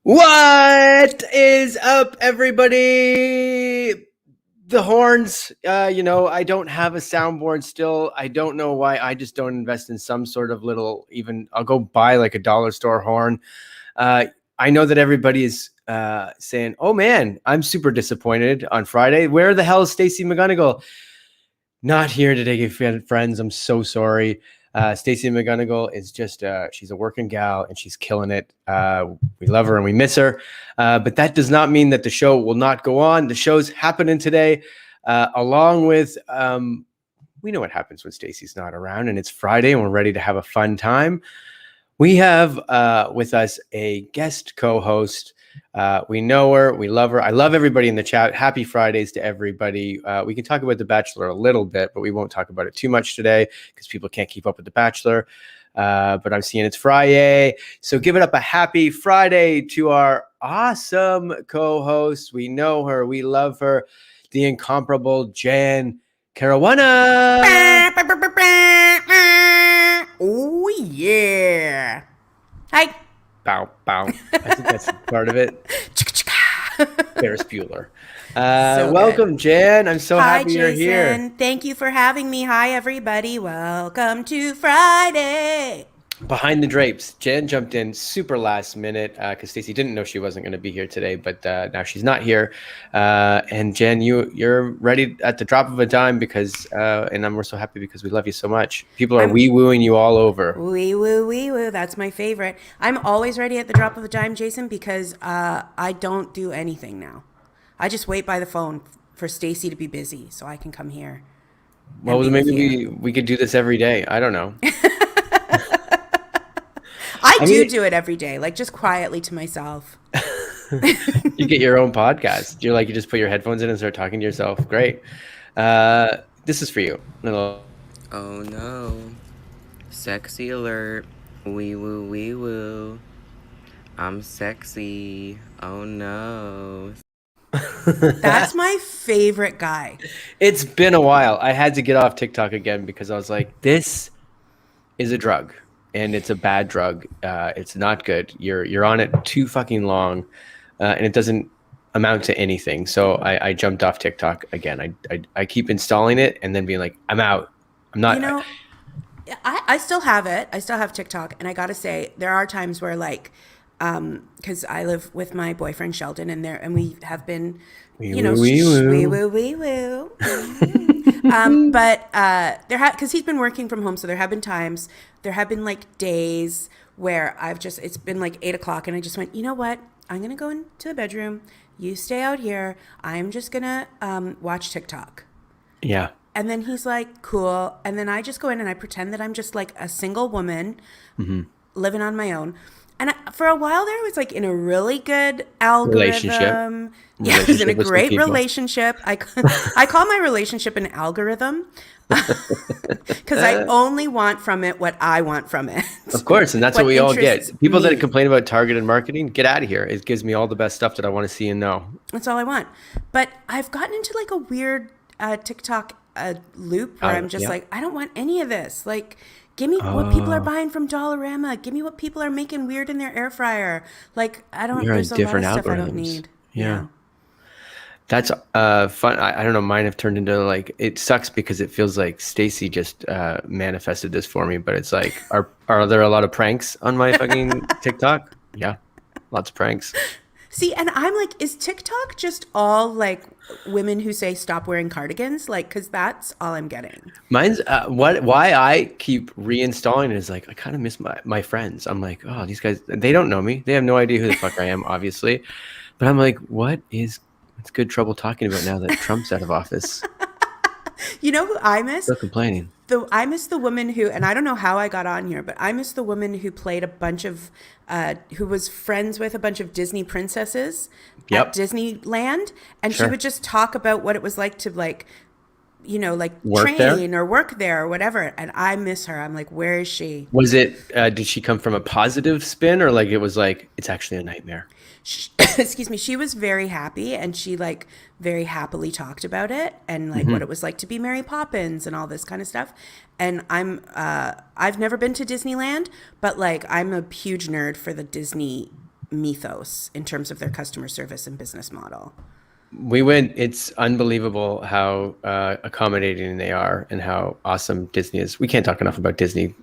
What is up, everybody? The horns. I don't have a soundboard still. I don't know why. I just don't invest in some sort of little, even I'll go buy like a dollar store horn. I know that everybody is saying, oh man, I'm super disappointed on Friday. Where the hell is Stacey McGonigal? Not here today, friends. I'm so sorry. Stacey McGonigal is just, she's a working gal and she's killing it. We love her and we miss her. But that does not mean that the show will not go on. The show's happening today, along with, we know what happens when Stacey's not around and it's Friday and we're ready to have a fun time. We have with us a guest co-host. We know her. We love her. I love everybody in the chat. Happy Fridays to everybody. We can talk about The Bachelor a little bit, but we won't talk about it too much today because people can't keep up with The Bachelor. But I'm seeing it's Friday. So give it up a happy Friday to our awesome co-host. We know her. We love her. The incomparable Jan Caruana. Oh, yeah. Hi. Bow, bow. I think that's part of it. Ferris Bueller. Welcome, good. Jan. I'm so happy you're here. Thank you for having me. Hi, everybody. Welcome to Friday. Behind the drapes. Jan jumped in super last minute because Stacey didn't know she wasn't going to be here today, but now she's not here. And Jan, you're ready at the drop of a dime because, and we're so happy because we love you so much. People are wee-wooing you all over. Wee-woo. That's my favorite. I'm always ready at the drop of a dime, Jason, because I don't do anything now. I just wait by the phone for Stacey to be busy so I can come here. Well, maybe we could do this every day. I don't know. I do it every day, like just quietly to myself. You get your own podcast. You just put your headphones in and start talking to yourself. Great. This is for you. Oh no. Sexy alert. Wee woo. I'm sexy. Oh no. That's my favorite guy. It's been a while. I had to get off TikTok again because I was like, this is a drug. And it's a bad drug. It's not good. You're on it too fucking long, and it doesn't amount to anything. So I jumped off TikTok again. I keep installing it and then being like, I'm out. I'm not. I still have it. I still have TikTok, and I gotta say, there are times where because I live with my boyfriend Sheldon, and we have been, wee woo. But because he's been working from home, so there have been times, there have been days where it's been 8:00 and I just went, you know what? I'm going to go into the bedroom. You stay out here. I'm just going to watch TikTok. Yeah. And then he's like, cool. And then I just go in and I pretend that I'm just a single woman living on my own. And for a while there, I was in a really good algorithm. Yeah, I was in a great relationship. I call my relationship an algorithm because I only want from it what I want from it. Of course, and that's what we all get. People that complain about targeted marketing, get out of here. It gives me all the best stuff that I want to see and know. That's all I want. But I've gotten into a weird TikTok loop where I'm just I don't want any of this. Give me what people are buying from Dollarama. Give me what people are making weird in their air fryer. I don't. There's a lot of stuff I don't need. Yeah. That's fun. I don't know. Mine have turned into it sucks because it feels like Stacey just manifested this for me. But it's are there a lot of pranks on my fucking TikTok? Yeah, lots of pranks. See, and I'm is TikTok just all women who say stop wearing cardigans? Because that's all I'm getting. Mine's why I keep reinstalling it is I kind of miss my friends. I'm oh, these guys, they don't know me. They have no idea who the fuck I am, obviously. But I'm it's good trouble talking about now that Trump's out of office. You know who I miss? Still complaining. I miss the woman who, and I don't know how I got on here, but I miss the woman who played a bunch of, who was friends with a bunch of Disney princesses at Disneyland. And she would just talk about what it was like to work train there? Or work there or whatever. And I miss her. I'm where is she? Was it, did she come from a positive spin or it was it's actually a nightmare? Excuse me, she was very happy and she very happily talked about it and what it was like to be Mary Poppins and all this kind of stuff. And I've never been to Disneyland, but I'm a huge nerd for the Disney mythos in terms of their customer service and business model. It's unbelievable how accommodating they are and how awesome Disney is. We can't talk enough about Disney.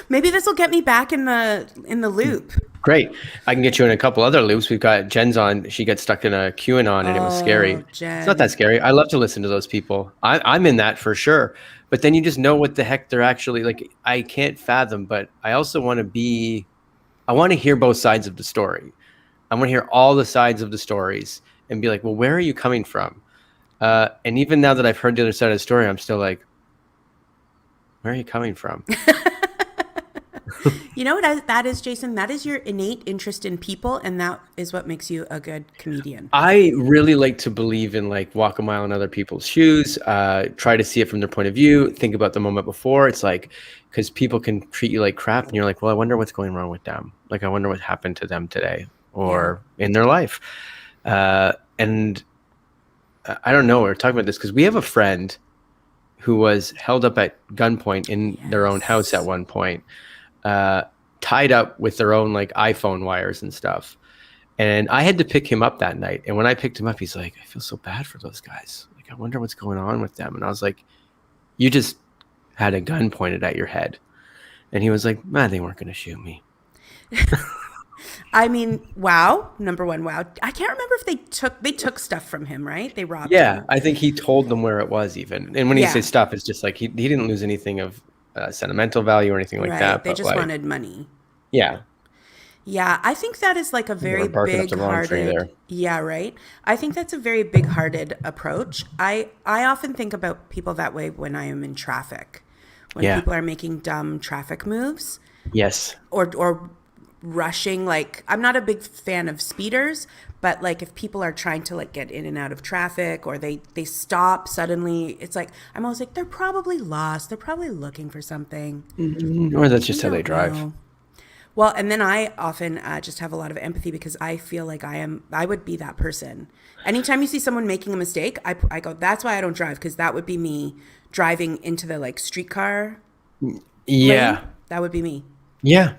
Maybe this will get me back in the loop. Great. I can get you in a couple other loops. We've got Jen's on. She got stuck in a QAnon and it was scary. Oh, It's not that Jen. scary. I love to listen to those people. I'm in that for sure. But then you just know what the heck they're actually like. I can't fathom, but I also I want to hear both sides of the story. I want to hear all the sides of the stories and be like, well, where are you coming from? And even now that I've heard the other side of the story, I'm still like, where are you coming from? You know what that is, Jason? That is your innate interest in people, and that is what makes you a good comedian. I really like to believe in like walk a mile in other people's shoes, try to see it from their point of view, think about the moment before. It's like, because people can treat you like crap and you're like, well, I wonder what's going wrong with them. Like, I wonder what happened to them today or in their life. And I don't know. We're talking about this because we have a friend who was held up at gunpoint in their own house at one point, tied up with their own like iPhone wires and stuff. And I had to pick him up that night. And when I picked him up, he's like, I feel so bad for those guys. Like, I wonder what's going on with them. And I was like, you just had a gun pointed at your head. And he was like, man, they weren't going to shoot me. I mean, wow. Number one, wow. I can't remember if they took stuff from him, right? They robbed him. I think he told them where it was even. And when he Yeah. says stuff, it's just like he didn't lose anything of sentimental value or anything like that. They But just like, wanted money. yeah, Yeah, I think that is like a very barking up the wrong tree there. big-hearted. Yeah, right. I think that's a very big-hearted approach. I often think about people that way when I am in traffic, when Yeah. people are making dumb traffic moves yes, or rushing. Like, I'm not a big fan of speeders, but like if people are trying to like get in and out of traffic or they stop suddenly, it's like I'm always like they're probably lost. They're probably looking for something. or that's just how I they don't drive. know. Well, and then I often just have a lot of empathy because I feel like I would be that person. Anytime you see someone making a mistake, I go, that's why I don't drive, because that would be me driving into the like streetcar Yeah, lane. That would be me. yeah,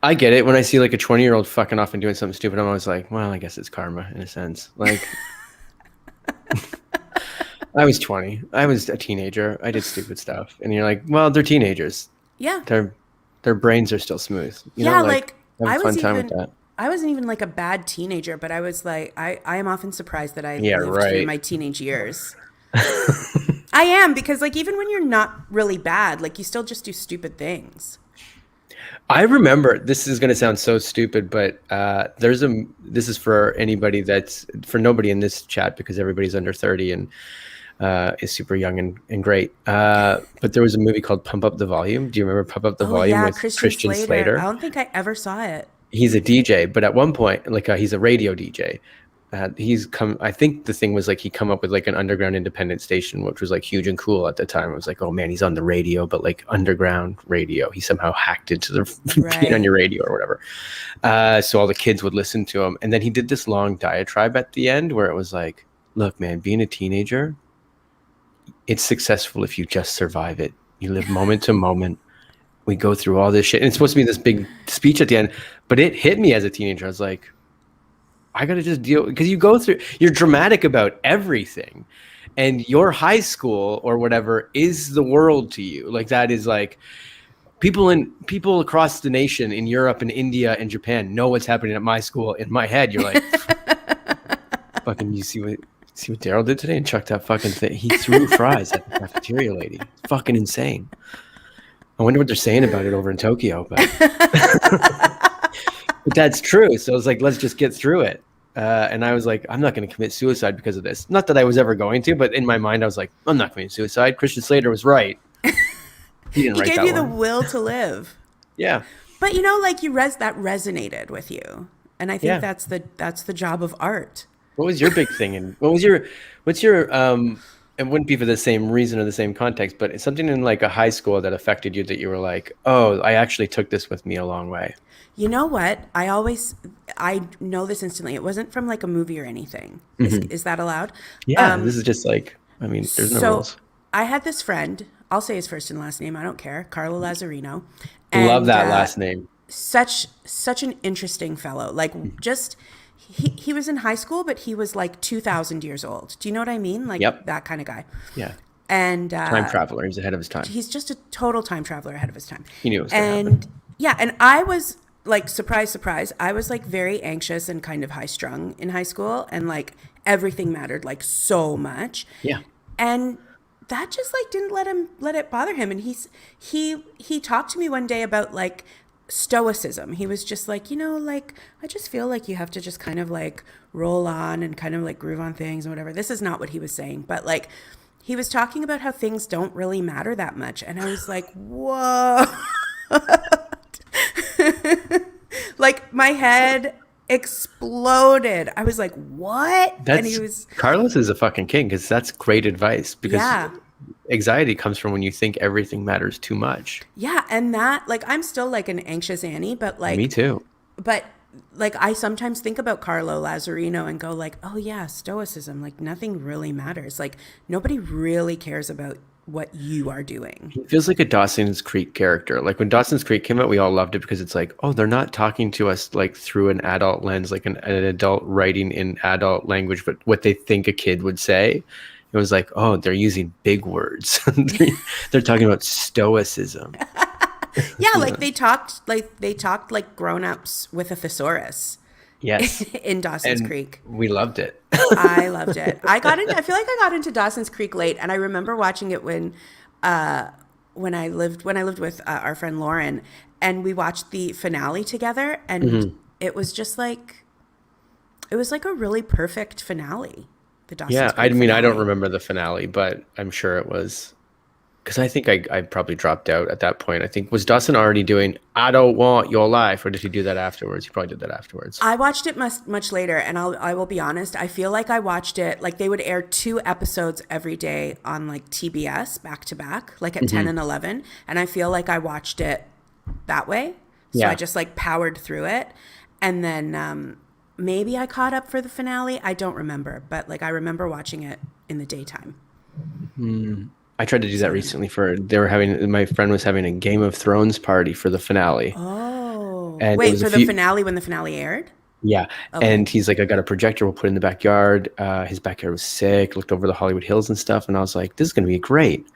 I get it. When I see like a 20-year-old fucking off and doing something stupid, I'm always like, well, I guess it's karma in a sense. Like, I was 20. I was a teenager. I did stupid stuff, and you're like, well, they're teenagers. Yeah. Their brains are still smooth. You Yeah, know, like have I a fun was time even with that. I wasn't even like a bad teenager, but I was like I am often surprised that I Yeah, lived through right. my teenage years. I am, because like even when you're not really bad, like you still just do stupid things. I remember, this is going to sound so stupid, but this is for anybody for nobody in this chat because everybody's under 30 and is super young and great. But there was a movie called Pump Up the Volume. Do you remember Pump Up the Oh Volume yeah, with Christian Slater? I don't think I ever saw it. He's a DJ, but at one point, like he's a radio DJ. I think the thing was like he come up with like an underground independent station, which was like huge and cool at the time. It was like, oh man, he's on the radio, but like underground radio. He somehow hacked into the being on your radio or whatever. So all the kids would listen to him. And then he did this long diatribe at the end where it was like, look, man, being a teenager, it's successful if you just survive it. You live moment to moment. We go through all this shit. And it's supposed to be this big speech at the end, but it hit me as a teenager. I was like, I got to just deal, because you're dramatic about everything, and your high school or whatever is the world to you. Like that is like people across the nation in Europe and India and Japan know what's happening at my school. In my head, you're like, fucking, you see what Daryl did today and chucked that fucking thing. He threw fries at the cafeteria lady. It's fucking insane. I wonder what they're saying about it over in Tokyo, but but that's true. So I was like, let's just get through it. And I was like, I'm not going to commit suicide because of this. Not that I was ever going to, but in my mind, I was like, I'm not committing suicide. Christian Slater was right. He didn't write that gave you one. the will to live. Yeah. But you know, like that resonated with you, and I think that's the job of art. What was your big thing? And what's your it wouldn't be for the same reason or the same context, but it's something in like a high school that affected you that you were like, oh, I actually took this with me a long way. You know what? I know this instantly. It wasn't from like a movie or anything. Is that allowed? Yeah, this is just like, I mean, there's no rules. I had this friend. I'll say his first and last name. I don't care. Carlo Lazzarino. Love that last name. such an interesting fellow. Like, just he was in high school, but he was like 2,000 years old. Do you know what I mean? Like, Yep. that kind of guy. Yeah. And Time traveler. He's ahead of his time. he's just a total time traveler ahead of his time. He knew it was going to happen. Yeah, and I was like, surprise, surprise, I was like very anxious and kind of high strung in high school, and like everything mattered like so much. Yeah. And that just like didn't let it bother him. And he talked to me one day about like stoicism. He was just like, like, I just feel like you have to just kind of like roll on and kind of like groove on things and whatever. This is not what he was saying, but like he was talking about how things don't really matter that much. And I was like, whoa. Like, my head exploded. I was like, what? And he was, Carlos is a fucking king, because that's great advice, because yeah. anxiety comes from when you think everything matters too much. Yeah, and that, like, I'm still like an anxious Annie, but like, Me too. But like, I sometimes think about Carlo Lazzarino and go like, oh yeah, stoicism, like nothing really matters. Like, nobody really cares about what you are doing. It feels like a Dawson's Creek character. Like, when Dawson's Creek came out, we all loved it because it's like, oh, they're not talking to us like through an adult lens, like an adult writing in adult language, but what they think a kid would say. It was like, oh, they're using big words. They're talking about stoicism. Yeah, like they talked like grown-ups with a thesaurus. Yes. In Dawson's Creek. We loved it. I loved it. I feel like I got into Dawson's Creek late, and I remember watching it when I lived with our friend Lauren, and we watched the finale together, and it was just like, it was like a really perfect finale. The Dawson's Creek I mean, finale. I don't remember the finale, but I'm sure it was, because I think I probably dropped out at that point. I think, was Dawson already doing "I Don't Want Your Life," or did he do that afterwards? He probably did that afterwards. I watched it much later, and I will be honest. I feel like I watched it, like they would air 2 episodes every day on like TBS back to back, like at 10 and 11. And I feel like I watched it that way. So I just like powered through it. And then maybe I caught up for the finale. I don't remember, but like I remember watching it in the daytime. I tried to do that recently my friend was having a Game of Thrones party for the finale. Oh, and wait, for the finale, when the finale aired? Yeah. Okay. And he's like, I got a projector, we'll put it in the backyard. His backyard was sick, looked over the Hollywood Hills and stuff. And I was like, this is going to be great.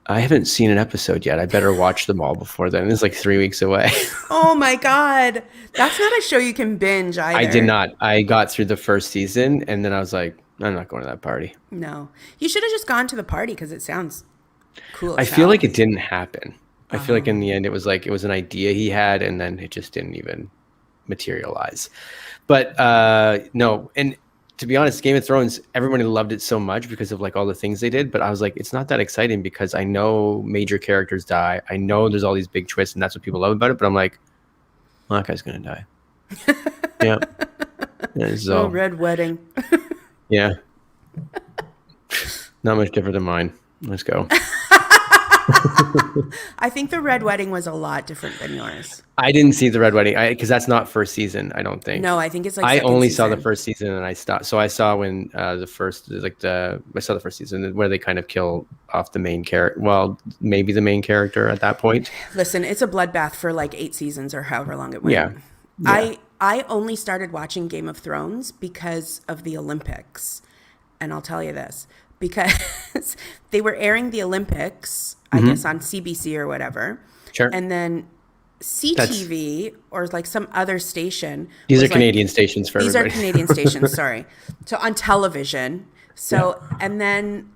I haven't seen an episode yet. I better watch them all before then. It's like 3 weeks away. Oh my God. That's not a show you can binge either. I did not. I got through the first season, and then I was like, I'm not going to that party. No. You should have just gone to the party, because it sounds cool. I feel like it didn't happen. I feel like in the end it was an idea he had, and then it just didn't even materialize. But no, and to be honest, Game of Thrones, everybody loved it so much because of like all the things they did, but I was like, it's not that exciting because I know major characters die. I know there's all these big twists, and that's what people love about it, but I'm like, well, that guy's gonna die. Yeah. So, Red Wedding. yeah. Not much different than mine. Let's go. I think the Red Wedding was a lot different than yours. I didn't see the Red Wedding because that's not first season, I don't think. No, I think it's like I only saw season. the first season and I stopped. So I saw when I saw the first season where they kind of kill off the main character. Well, maybe the main character at that point. Listen, it's a bloodbath for like 8 seasons or however long it went. Yeah. I only started watching Game of Thrones because of the Olympics. And I'll tell you this, because they were airing the Olympics, I guess, on CBC or whatever. Sure. And then CTV or like some other station. These are was Canadian stations for everybody. These are Canadian stations, sorry. So on television. So, and then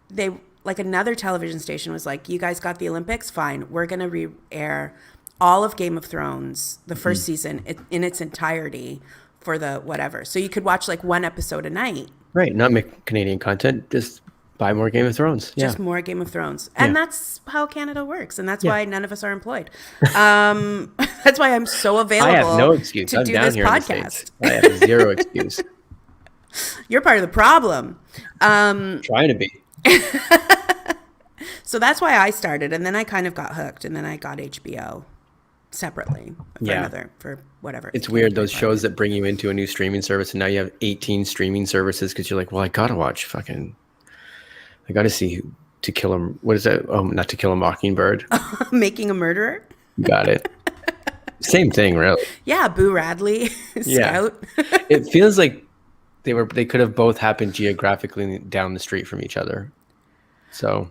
they, like another television station was like, you guys got the Olympics? Fine. We're going to re-air all of Game of Thrones, the first season in its entirety for the whatever. So you could watch like 1 episode a night. Right. Not make Canadian content, just buy more Game of Thrones. Just more Game of Thrones. And that's how Canada works. And that's why none of us are employed. That's why I'm so available. I have no excuse. To I'm do down this here podcast. in the States. I have zero excuse. You're part of the problem. Trying to be. So that's why I started. And then I kind of got hooked. And then I got HBO separately for whatever. It's weird, those shows that bring you into a new streaming service, and now you have 18 streaming services because you're like, well, I gotta see To Kill a, what is that? Oh, Not To Kill a Mockingbird. Making a Murderer. Got it. Same thing, really. Yeah, Boo Radley, Yeah. Scout. It feels like they could have both happened geographically down the street from each other. So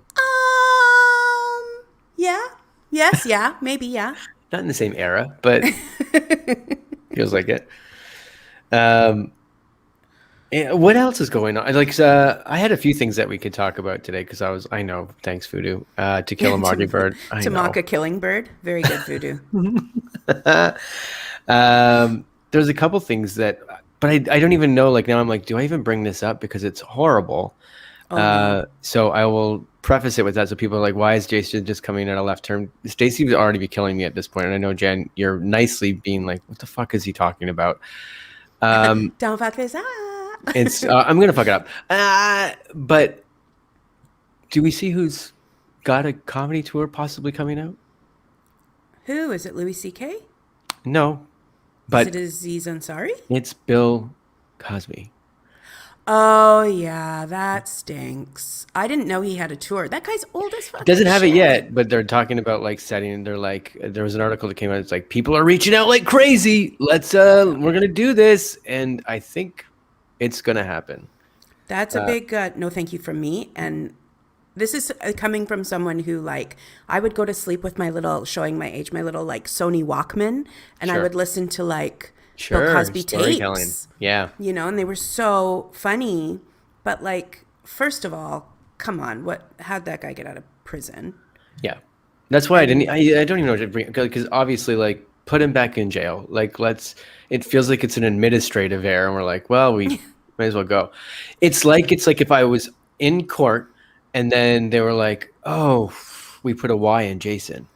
Yeah. Yes, yeah, maybe, yeah. not in the same era, but feels like it. Um, what else is going on? Like, I had a few things that we could talk about today because I know, thanks, Voodoo. To Kill a Mockingbird. I To know. mock a killing bird. Very good, Voodoo. There's a couple things that, but I don't even know. Like now, I'm like, do I even bring this up because it's horrible? Oh, no. So I will preface it with that. So people are like, why is Jason just coming at a left turn? Stacey would already be killing me at this point, and I know Jen, you're nicely being like, what the fuck is he talking about? Don't fuck this up. It's I'm gonna fuck it up. But do we see who's got a comedy tour possibly coming out? Who? Is it Louis C.K.? No, Is but it Aziz Ansari? it's Bill Cosby. Oh, yeah, that stinks. I didn't know he had a tour. That guy's old as fuck. Doesn't have it yet, but they're talking about like setting. They're like, there was an article that came out. It's like people are reaching out like crazy. We're gonna do this, and I think it's gonna happen. That's a big no thank you from me. And this is coming from someone who, like, I would go to sleep with my little, showing my age, my little, like, Sony Walkman, and I Sure. would listen to, like, Sure, Bill Cosby storytelling. tapes. Yeah, You know, and they were so funny. But, like, first of all, come on, how'd that guy get out of prison? yeah. That's why I didn't. I don't even know what to bring because obviously, like, put him back in jail. Like, It feels like it's an administrative error, and we're like, well, we might as well go. It's like if I was in court. And then they were like, "Oh, we put a Y in Jason,"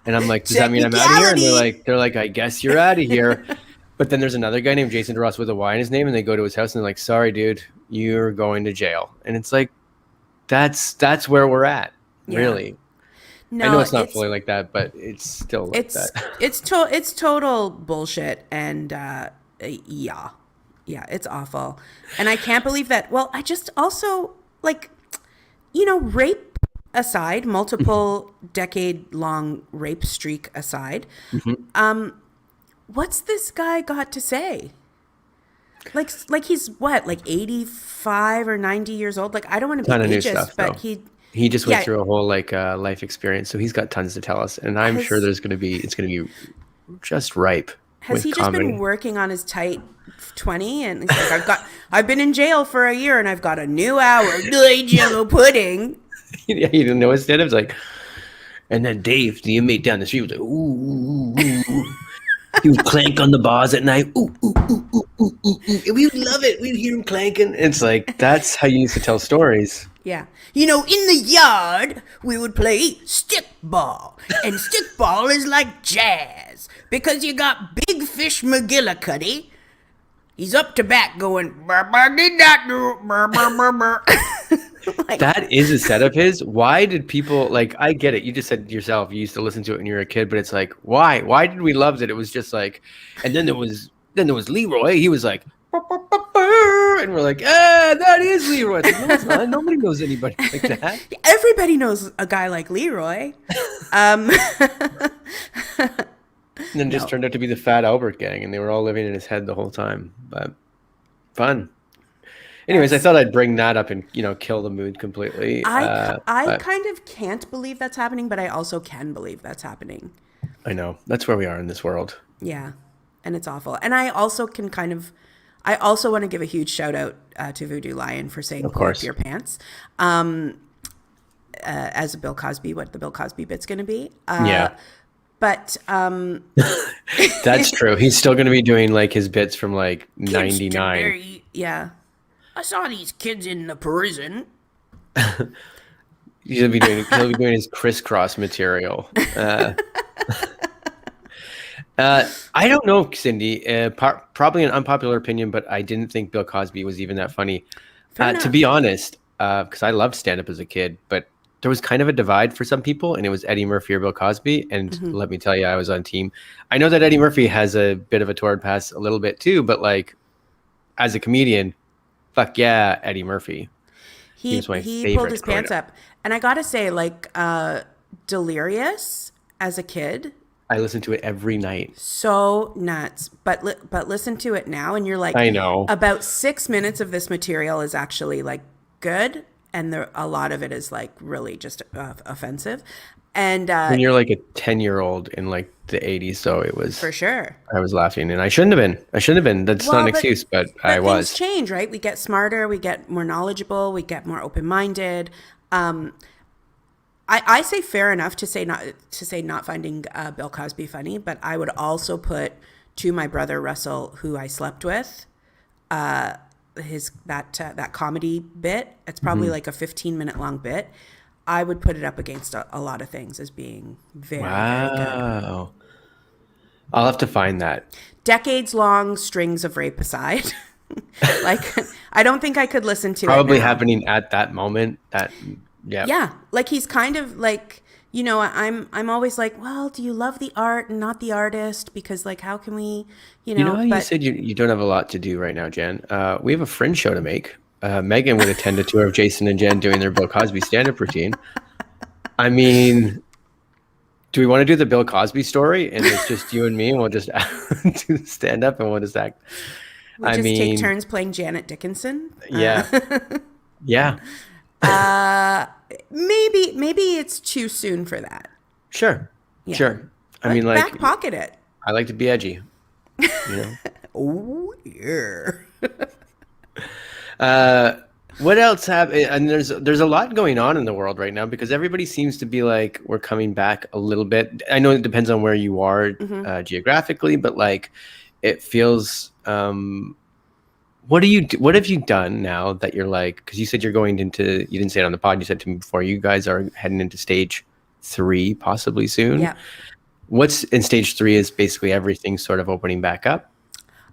and I'm like, "Does that mean I'm out of here?" And they're like, "I guess you're out of here." But then there's another guy named Jason DeRoss with a Y in his name, and they go to his house and they're like, "Sorry, dude, you're going to jail." And it's like, that's where we're at, Yeah. Really. No, I know it's not fully like that, but it's still like that. It's total bullshit, and yeah, it's awful, and I can't believe that. Well, I just also, like, rape aside, multiple decade-long rape streak aside, what's this guy got to say? Like he's what, like 85 or 90 years old? Like, I don't want to be Ton of new ageist, stuff, but though. He just yeah. went through a whole like life experience, so he's got tons to tell us, and I'm sure it's gonna be just ripe. Has with he just comedy. been working on his tight 20? And he's like, I've been in jail for a year and I've got a new hour. Jello pudding. Yeah, he didn't know his stand-up. It's like, and then Dave, the inmate down the street, was like, ooh, ooh, ooh, ooh. He would clank on the bars at night. Ooh, ooh, ooh, ooh, ooh, ooh, ooh. And we would love it. We'd hear him clanking. It's like, that's how you used to tell stories. Yeah. In the yard, we would play stickball. And stickball is like jazz. Because you got Big Fish McGillicuddy. He's up to bat going, burr, burr, did not do, burr, burr, burr, burr. Like, that is a set of his. Why did people, like, I get it. You just said yourself, you used to listen to it when you were a kid, but it's like, why? Why did we love it? It was just like, and then there was Leroy. He was like, burr, burr, burr, burr, and we're like, that is Leroy. Like, no, it's not. Nobody knows anybody like that. everybody knows a guy like Leroy. And then just turned out to be the Fat Albert gang, and they were all living in his head the whole time. But fun. Anyways, I thought I'd bring that up and kill the mood completely. I kind of can't believe that's happening, but I also can believe that's happening. I know that's where we are in this world. Yeah, and it's awful. And I also I also want to give a huge shout out to Voodoo Lion for saying "pull up your pants." As a Bill Cosby, what the Bill Cosby bit's going to be. Yeah. But that's true. He's still going to be doing like his bits from like 99. Yeah. I saw these kids in the prison. He'll be doing his crisscross material. I don't know, Cindy. Probably an unpopular opinion, but I didn't think Bill Cosby was even that funny. To be honest, because I loved stand-up as a kid, but there was kind of a divide for some people, and it was Eddie Murphy or Bill Cosby. And let me tell you, I was on team. I know that Eddie Murphy has a bit of a torrid past a little bit too, but like as a comedian, fuck yeah, Eddie Murphy. He was my favorite. Pulled his pants up. And I gotta say, like, Delirious as a kid, I listen to it every night. So nuts. But listen to it now, and you're like, I know. about 6 minutes of this material is actually like good, and a lot of it is like really just offensive, and When you're like a 10-year-old in like the 80s, so it for was, sure. I was laughing and I shouldn't have been. I shouldn't have been. That's not an Well, excuse, but I but things was. change, right? We get smarter, we get more knowledgeable, we get more open minded. I say fair enough to say not finding Bill Cosby funny, but I would also put to my brother Russell, who I slept with, his that comedy bit. It's probably like a 15-minute long bit. I would put it up against a lot of things as being very good. Wow. I'll have to find that. Decades long strings of rape aside, like I don't think I could listen to it Probably now. happening at that moment. Yeah. Yeah, like he's kind of like, I'm always like, well, do you love the art and not the artist? Because like, how can we, You know how you but said you don't have a lot to do right now, Jen? We have a Fringe show to make. Megan would attend a tour of Jason and Jen doing their Bill Cosby stand-up routine. I mean, do we want to do the Bill Cosby story and it's just you and me and we'll just do the stand-up and we'll just act? we I just take mean, turns playing Janet Dickinson. yeah. Yeah. Maybe it's too soon for that. Sure. Yeah. Sure. I But mean, like, back pocket it. I like to be edgy, you know? Oh yeah. What else and there's a lot going on in the world right now because everybody seems to be like we're coming back a little bit. I know it depends on where you are geographically, but like it feels what have you done now that you're like, because you said you're going into, you didn't say it on the pod, you said to me before, you guys are heading into stage 3 possibly soon. Yeah. What's in stage 3 is basically everything sort of opening back up.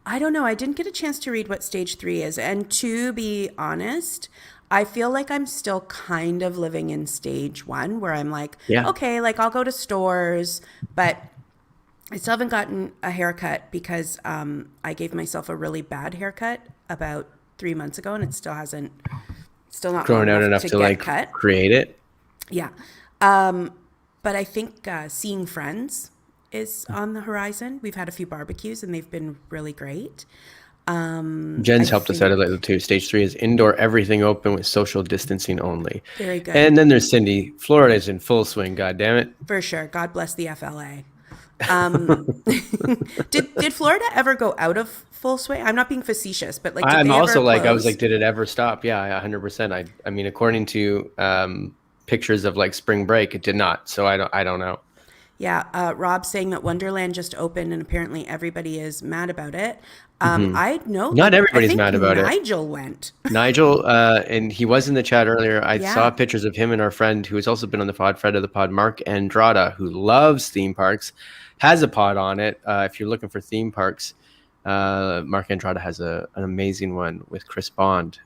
I don't know. I didn't get a chance to read what stage 3 is. And to be honest, I feel like I'm still kind of living in stage 1 where I'm like, Yeah. okay, like I'll go to stores, but I still haven't gotten a haircut because I gave myself a really bad haircut about 3 months ago and it still not Growing long out enough enough to to get like cut. create it. Yeah. But I think seeing friends is on the horizon. We've had a few barbecues and they've been really great. Jen's helped us out a little too. Stage 3 is indoor, everything open with social distancing only. Very good. And then there's Cindy. Florida's in full swing. God damn it! For sure. God bless the FLA. Did Florida ever go out of full swing? I'm not being facetious, but like, did I'm they also ever like, I was close? like, did it ever stop? Yeah, 100%. I mean, according to pictures of like spring break, it did not. So I don't know. Yeah, Rob's saying that Wonderland just opened and apparently everybody is mad about it. I know. Not I everybody's think mad about it. Nigel went. Nigel, and he was in the chat earlier. I Yeah. saw pictures of him and our friend who has also been on the pod, friend of the pod, Mark Andrada, who loves theme parks, has a pod on it. If you're looking for theme parks, Mark Andrada has an amazing one with Chris Bond.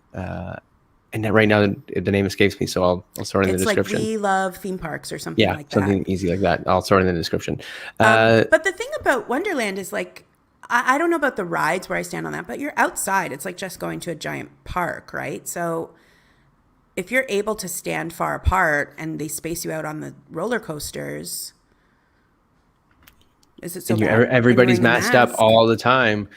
And right now the name escapes me, so I'll throw it in the It's like description. We Love Theme Parks or something like that. Something easy like that. I'll throw it in the description. But the thing about Wonderland is like, I don't know about the rides where I stand on that, but you're outside. It's like just going to a giant park, right? So if you're able to stand far apart and they space you out on the roller coasters, is it so bad? Everybody's Are you wearing a masked up mask? all the time.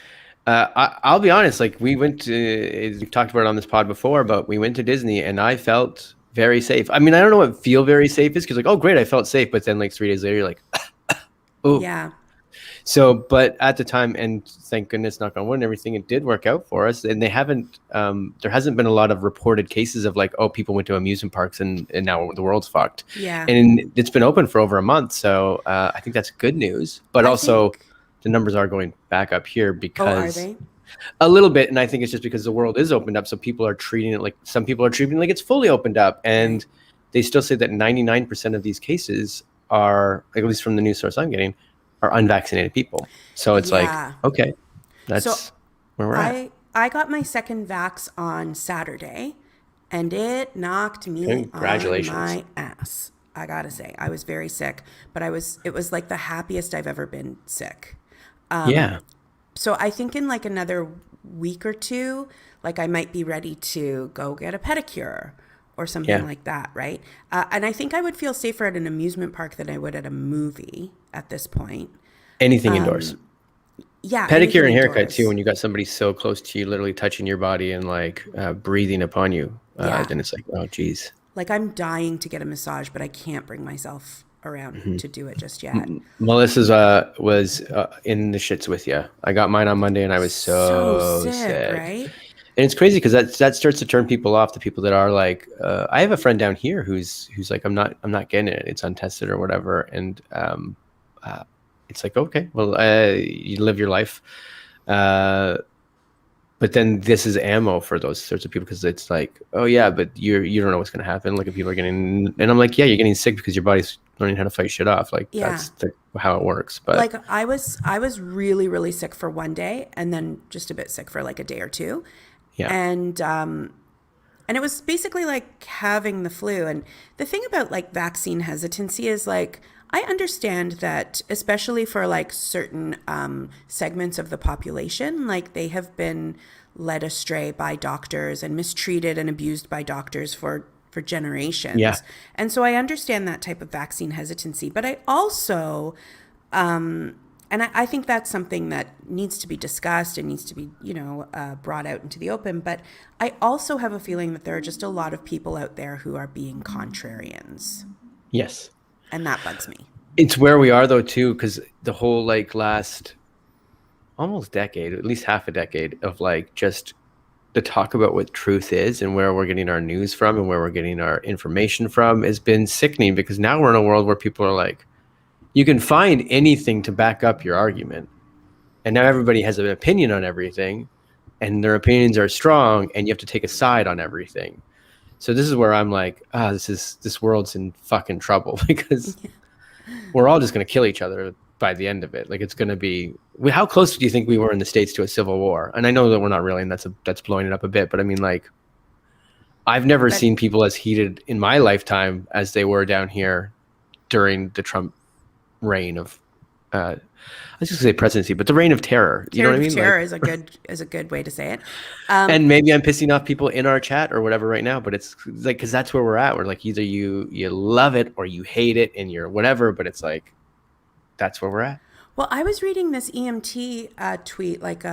I'll be honest, like we've talked about it on this pod before, but we went to Disney and I felt very safe. I mean, I don't know what feel very safe is because like, oh great, I felt safe. But then like 3 days later, you're like, oh. Yeah. So, but at the time, and thank goodness, knock on wood and everything, it did work out for us. And they haven't, there hasn't been a lot of reported cases of like, oh, people went to amusement parks and now the world's fucked. Yeah. And it's been open for over a month. So I think that's good news. But also the numbers are going back up here because are they? a little bit. And I think it's just because the world is opened up. So people are treating it like, some people are treating it like it's fully opened up. And they still say that 99% of these cases are, like, at least from the news source I'm getting, are unvaccinated people. So it's like, okay, that's where we're at. I got my second vax on Saturday and it knocked me Congratulations. on my ass. I gotta say, I was very sick, but it was like the happiest I've ever been sick. So I think in like another week or two, like I might be ready to go get a pedicure or something like that, right? And I think I would feel safer at an amusement park than I would at a movie at this point. Anything indoors. Yeah, Pedicure anything and haircut too. indoors. When you got somebody so close to you, literally touching your body and like breathing upon you, Yeah. then it's like, oh, geez. Like I'm dying to get a massage, but I can't bring myself around to do it just yet. Melissa's was in the shits with you. I got mine on Monday, and I was So so sick, sick. right? And it's crazy because that starts to turn people off. The people that are like, I have a friend down here who's like, I'm not getting it. It's untested or whatever. And it's like, okay, well, you live your life. But then this is ammo for those sorts of people because it's like, oh yeah, but you don't know what's gonna happen. Like if people are getting, and I'm like, yeah, you're getting sick because your body's learning how to fight shit off. Like that's how it works. But like I was really, really sick for one day and then just a bit sick for like a day or two. Yeah. And it was basically like having the flu. And the thing about like vaccine hesitancy is like, I understand that, especially for like certain segments of the population, like they have been led astray by doctors and mistreated and abused by doctors for generations. Yeah. And so I understand that type of vaccine hesitancy. But I also, and I think that's something that needs to be discussed and needs to be, brought out into the open. But I also have a feeling that there are just a lot of people out there who are being contrarians. Yes. And that bugs me. It's where we are though too, because the whole like last almost decade, at least half a decade of like just the talk about what truth is and where we're getting our news from and where we're getting our information from has been sickening, because now we're in a world where people are like, you can find anything to back up your argument. And now everybody has an opinion on everything, and their opinions are strong, and you have to take a side on everything. So this is where I'm like, this world's in fucking trouble, because we're all just going to kill each other by the end of it. Like it's going to be, how close do you think we were in the States to a civil war? And I know that we're not really, and that's blowing it up a bit, but I mean, like, I've never seen people as heated in my lifetime as they were down here during the Trump reign of, I was just gonna say presidency, but the reign of terror. You know what I mean? Terror like, is a good way to say it. And maybe I'm pissing off people in our chat or whatever right now, but it's like, because that's where we're at. We're like, either you love it or you hate it and you're whatever, but it's like, that's where we're at. Well, I was reading this EMT tweet, like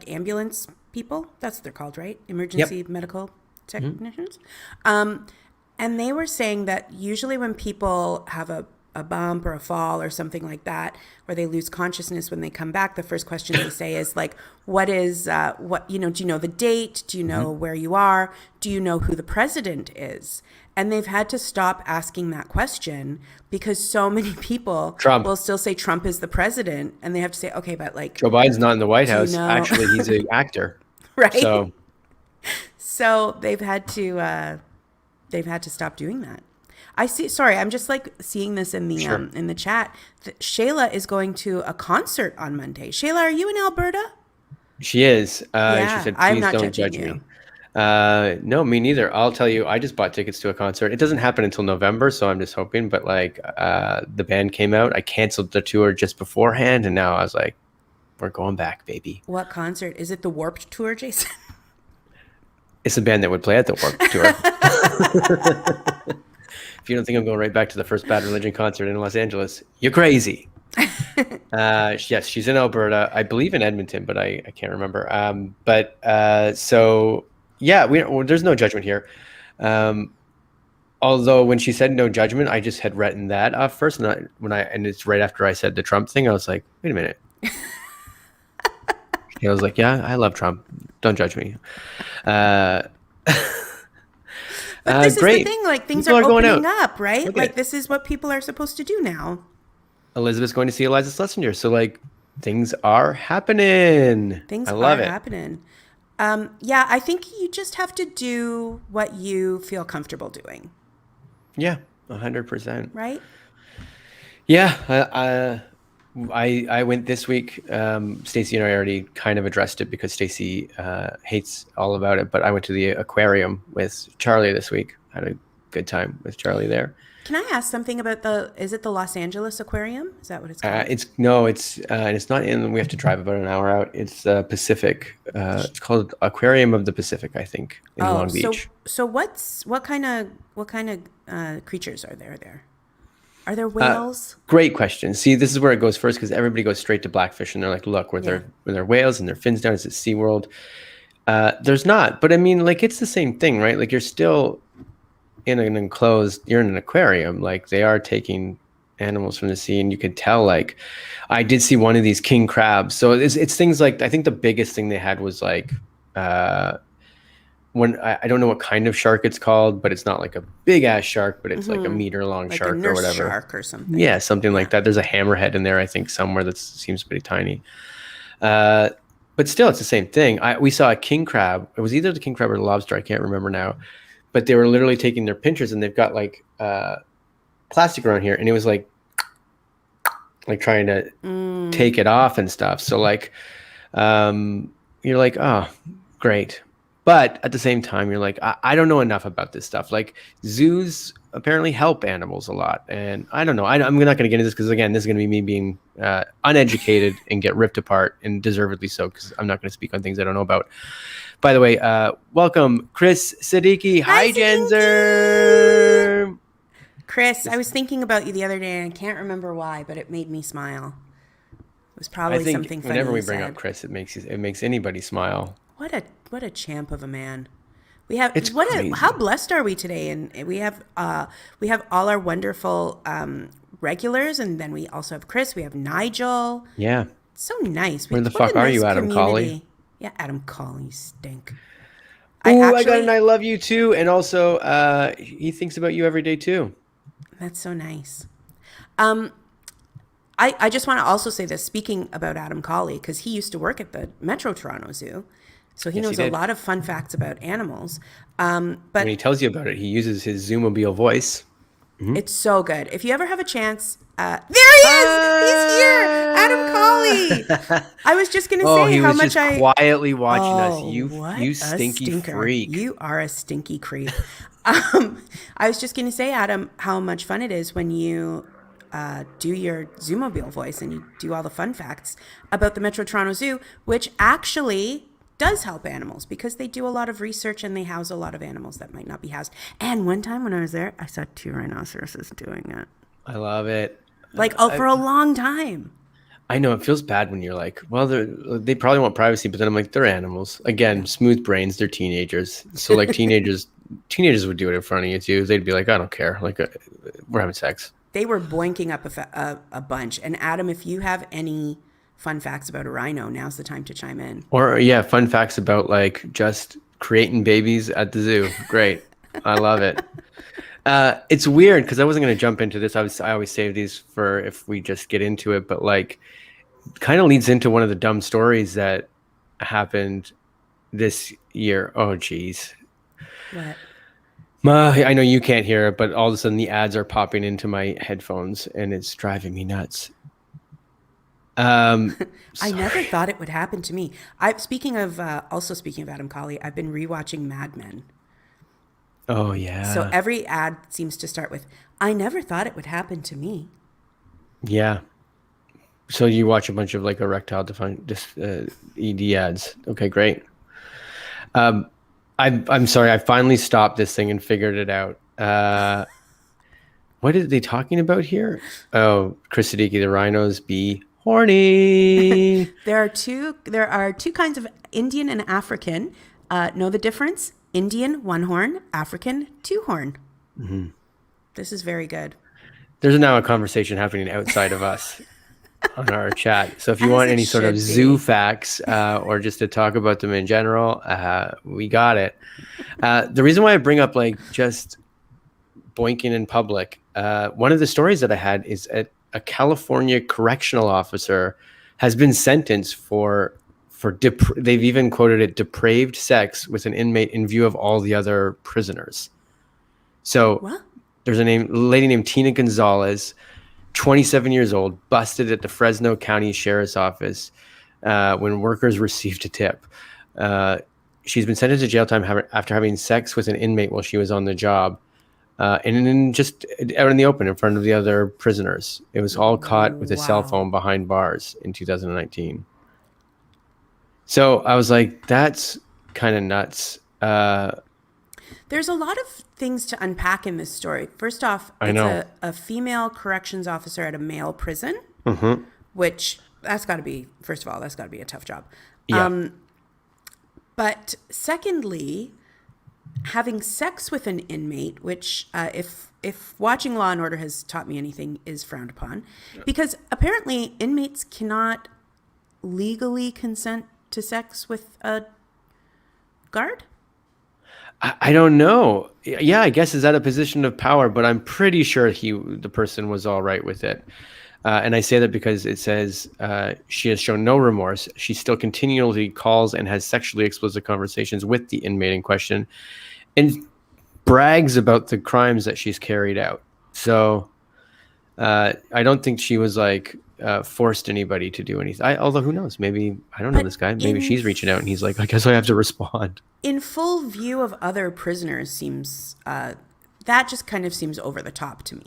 ambulance people. That's what they're called, right? Emergency medical technicians. And they were saying that usually when people have a bump or a fall or something like that, or they lose consciousness, when they come back, the first question they say is like, do you know the date? Do you know where you are? Do you know who the president is? And they've had to stop asking that question because so many people will still say Trump is the president, and they have to say, okay, but like Joe Biden's not in the White House. Actually, he's an actor. Right. So they've had to stop doing that. I see. Sorry, I'm just like seeing this in the in the chat. Shayla is going to a concert on Monday. Shayla, are you in Alberta? She is. She said, I'm not don't judging judge you. me. No, me neither. I'll tell you, I just bought tickets to a concert. It doesn't happen until November, so I'm just hoping. But like, the band came out. I canceled the tour just beforehand, and now I was like, we're going back, baby. What concert? Is it the Warped Tour, Jason? It's a band that would play at the Warped Tour. If you don't think I'm going right back to the first Bad Religion concert in Los Angeles, you're crazy. Yes, she's in Alberta. I believe in Edmonton, but I can't remember. So yeah, there's no judgment here. Although when she said no judgment, I just had written that off first, and it's right after I said the Trump thing. I was like, wait a minute. I was like, yeah, I love Trump. Don't judge me. But this great. is the thing, like things People are going opening out. up, right? Like this is what people are supposed to do now. Elizabeth's going to see Eliza Schlesinger. So like things are happening. I love it. Happening. Yeah, I think you just have to do what you feel comfortable doing. Yeah, 100%. Right? Yeah, I went this week. Stacey and I already kind of addressed it because Stacey hates all about it. But I went to the aquarium with Charlie this week. Had a good time with Charlie there. Can I ask something about is it the Los Angeles Aquarium? Is that what it's called? And it's not in. We have to drive about an hour out. It's Pacific. It's called Aquarium of the Pacific, I think, in Oh, Long Beach. so what kind of creatures are there? Are there whales? Great question. See, this is where it goes first because everybody goes straight to blackfish, and they're like, "Look, Yeah. where there whales and their fins down is at SeaWorld." There's not, but I mean, like, it's the same thing, right? Like, you're still you're in an aquarium. Like, they are taking animals from the sea, and you could tell. Like, I did see one of these king crabs. So it's things like, I think the biggest thing they had was like when I don't know what kind of shark it's called, but it's not like a big ass shark, but it's like a meter long Like a shark or nurse whatever. shark or something. Yeah, something like that. There's a hammerhead in there, I think, somewhere that seems pretty tiny. But still, it's the same thing. We saw a king crab. It was either the king crab or the lobster. I can't remember now. But they were literally taking their pinchers, and they've got like plastic around here, and it was like trying to take it off and stuff. So like, you're like, oh, great. But at the same time, you're like, I don't know enough about this stuff. Like, zoos apparently help animals a lot. And I don't know. I'm not going to get into this because, again, this is going to be me being uneducated and get ripped apart, and deservedly so, because I'm not going to speak on things I don't know about. By the way, welcome, Chris Siddiqui. Hi, Jenzer. Chris, I was thinking about you the other day, and I can't remember why, but it made me smile. It was probably something funny. Whenever we you bring said. up Chris, it makes anybody smile. What a champ of a man. We have crazy. How blessed are we today? And we have all our wonderful regulars, and then we also have Chris. We have Nigel. Yeah. So nice. Where the fuck are you, Adam Colley? Yeah, Adam Colley, you stink. I got an I love you too, and also he thinks about you every day too. That's so nice. I just want to also say this, speaking about Adam Colley, because he used to work at the Metro Toronto Zoo. So he knows a lot of fun facts about animals. But when he tells you about it, he uses his Zoomobile voice. Mm-hmm. It's so good. If you ever have a chance, there he is! He's here! Adam Colley! I was just going to say how much I... quietly watching us. You stinky stinker. freak. You are a stinky creep. I was just going to say, Adam, how much fun it is when you do your Zoomobile voice and you do all the fun facts about the Metro Toronto Zoo, which actually does help animals because they do a lot of research and they house a lot of animals that might not be housed. And one time when I was there, I saw 2 rhinoceroses doing it. I love it. For a long time. I know it feels bad when you're like, well, they probably want privacy, but then I'm like, they're animals. Again, smooth brains, they're teenagers. So like teenagers would do it in front of you too. They'd be like, I don't care. Like, we're having sex. They were boinking up a bunch. And Adam, if you have any fun facts about a rhino, now's the time to chime in. Or fun facts about like just creating babies at the zoo. Great. I love it. It's weird because I wasn't going to jump into this. I always save these for if we just get into it, but like kind of leads into one of the dumb stories that happened this year. Oh, geez. What? I know you can't hear it, but all of a sudden the ads are popping into my headphones and it's driving me nuts. I never thought it would happen to me. Speaking of Adam Colley, I've been rewatching Mad Men. Oh, yeah. So every ad seems to start with, I never thought it would happen to me. Yeah. So you watch a bunch of like erectile ED ads. Okay, great. I'm sorry. I finally stopped this thing and figured it out. What are they talking about here? Oh, Chris Siddiqui, the rhinos be horny. There are two kinds of Indian and African. Know the difference? Indian, 1 horn. African, 2 horn. Mm-hmm. This is very good. There's now a conversation happening outside of us on our chat. So if you want any sort of zoo facts or just to talk about them in general, we got it. The reason why I bring up like just boinking in public, one of the stories that I had is a California correctional officer has been sentenced for they've even quoted it, depraved sex with an inmate in view of all the other prisoners. So what? There's a lady named Tina Gonzalez, 27 years old, busted at the Fresno County Sheriff's Office when workers received a tip. She's been sentenced to jail time after having sex with an inmate while she was on the job. and then just out in the open in front of the other prisoners. It was all caught with a cell phone behind bars in 2019. So I was like, that's kind of nuts. There's a lot of things to unpack in this story. First off, I it's know. a female corrections officer at a male prison, which that's got to be, first of all, that's got to be a tough job. Yeah. But secondly, having sex with an inmate, which if watching Law and Order has taught me anything, is frowned upon, because apparently inmates cannot legally consent to sex with a guard. I don't know. Yeah, I guess is that a position of power, but I'm pretty sure the person was all right with it. And I say that because it says she has shown no remorse. She still continually calls and has sexually explicit conversations with the inmate in question and brags about the crimes that she's carried out. So I don't think she was like forced anybody to do anything. Although who knows? Maybe, I don't know this guy. Maybe she's reaching out and he's like, I guess I have to respond. In full view of other prisoners seems, that just kind of seems over the top to me.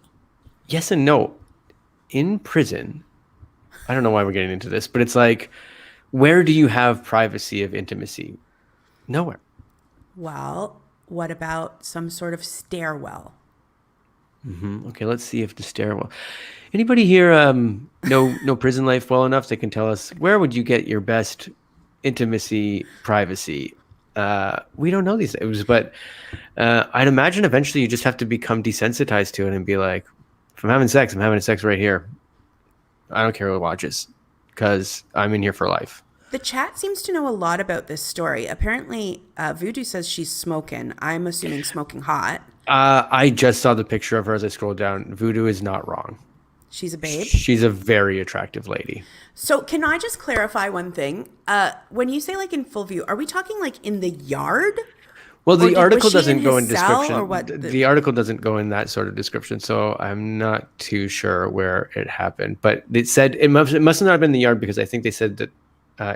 Yes and no. In prison, I don't know why we're getting into this, but it's like, where do you have privacy of intimacy? Nowhere. Well, what about some sort of stairwell? Okay, let's see if the stairwell. Anybody here know prison life well enough that can tell us where would you get your best intimacy, privacy? We don't know these things, but I'd imagine eventually you just have to become desensitized to it and be like, if I'm having sex, I'm having sex right here. I don't care who watches because I'm in here for life. The chat seems to know a lot about this story. Apparently, Voodoo says she's smoking. I'm assuming smoking hot. I just saw the picture of her as I scrolled down. Voodoo is not wrong. She's a babe? She's a very attractive lady. So can I just clarify one thing? When you say like in full view, are we talking like in the yard? Well, the article doesn't go in description. Or what? The article doesn't go in that sort of description, so I'm not too sure where it happened. But it said it must not have been the yard because I think they said that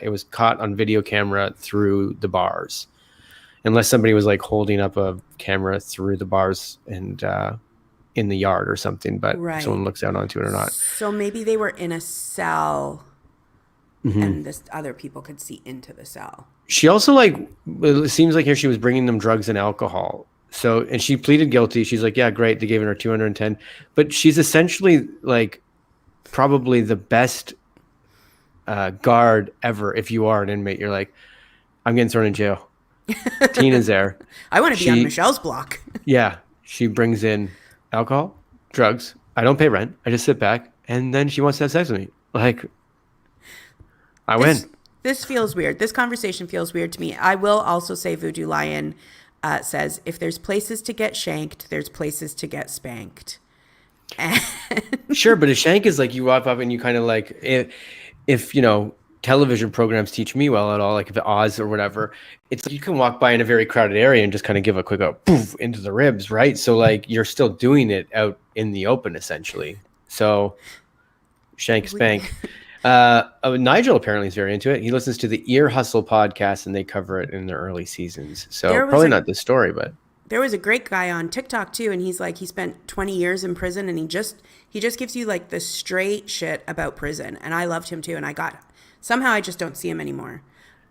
it was caught on video camera through the bars, unless somebody was like holding up a camera through the bars and in the yard or something. But someone looks out onto it or not. So maybe they were in a cell, and this other people could see into the cell. She also it seems like here she was bringing them drugs and alcohol. So, and she pleaded guilty. She's like, yeah, great. They gave her 210, but she's essentially like probably the best guard ever. If you are an inmate, you're like, I'm getting thrown in jail. Tina's there. I want to be on Michelle's block. Yeah. She brings in alcohol, drugs. I don't pay rent. I just sit back. And then she wants to have sex with me. Like, I win. This feels weird. This conversation feels weird to me. I will also say Voodoo Lion says, if there's places to get shanked, there's places to get spanked. And sure, but a shank is like you walk up and you kind of like, if you know, television programs teach me well at all, like if Oz or whatever, it's like you can walk by in a very crowded area and just kind of give a quick poof into the ribs, right? So like you're still doing it out in the open essentially. So shank, spank. Nigel apparently is very into it. He listens to the Ear Hustle podcast and they cover it in their early seasons. So probably not this story, but there was a great guy on TikTok too, and he's like, he spent 20 years in prison, and he just gives you like the straight shit about prison, and I loved him too, and somehow I just don't see him anymore.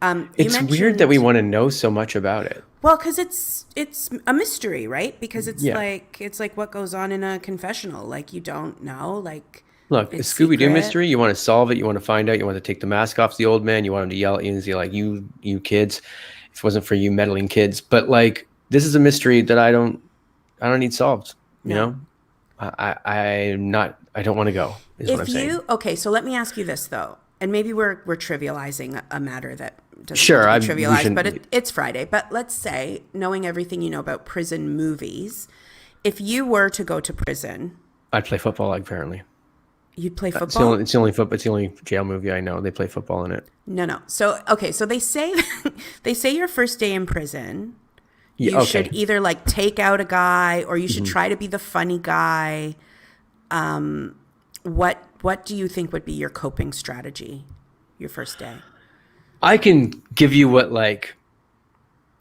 It's weird that we want to know so much about it. Well, because it's a mystery, right? Because it's like what goes on in a confessional. Like you don't know, like. Look, a Scooby-Doo mystery, you want to solve it, you want to find out, you want to take the mask off the old man, you want him to yell at you and say, like, you kids, if it wasn't for you meddling kids. But, like, this is a mystery that I don't need solved, you know? I don't want to go, is what I'm saying. Okay, so let me ask you this, though, and maybe we're trivializing a matter that doesn't need to be trivialized, but it's Friday. But let's say, knowing everything you know about prison movies, if you were to go to prison... I'd play football, apparently. You'd play football? It's the only jail movie I know. They play football in it. No. So, okay. So they say your first day in prison, you should either like take out a guy or you should try to be the funny guy. What do you think would be your coping strategy your first day? I can give you what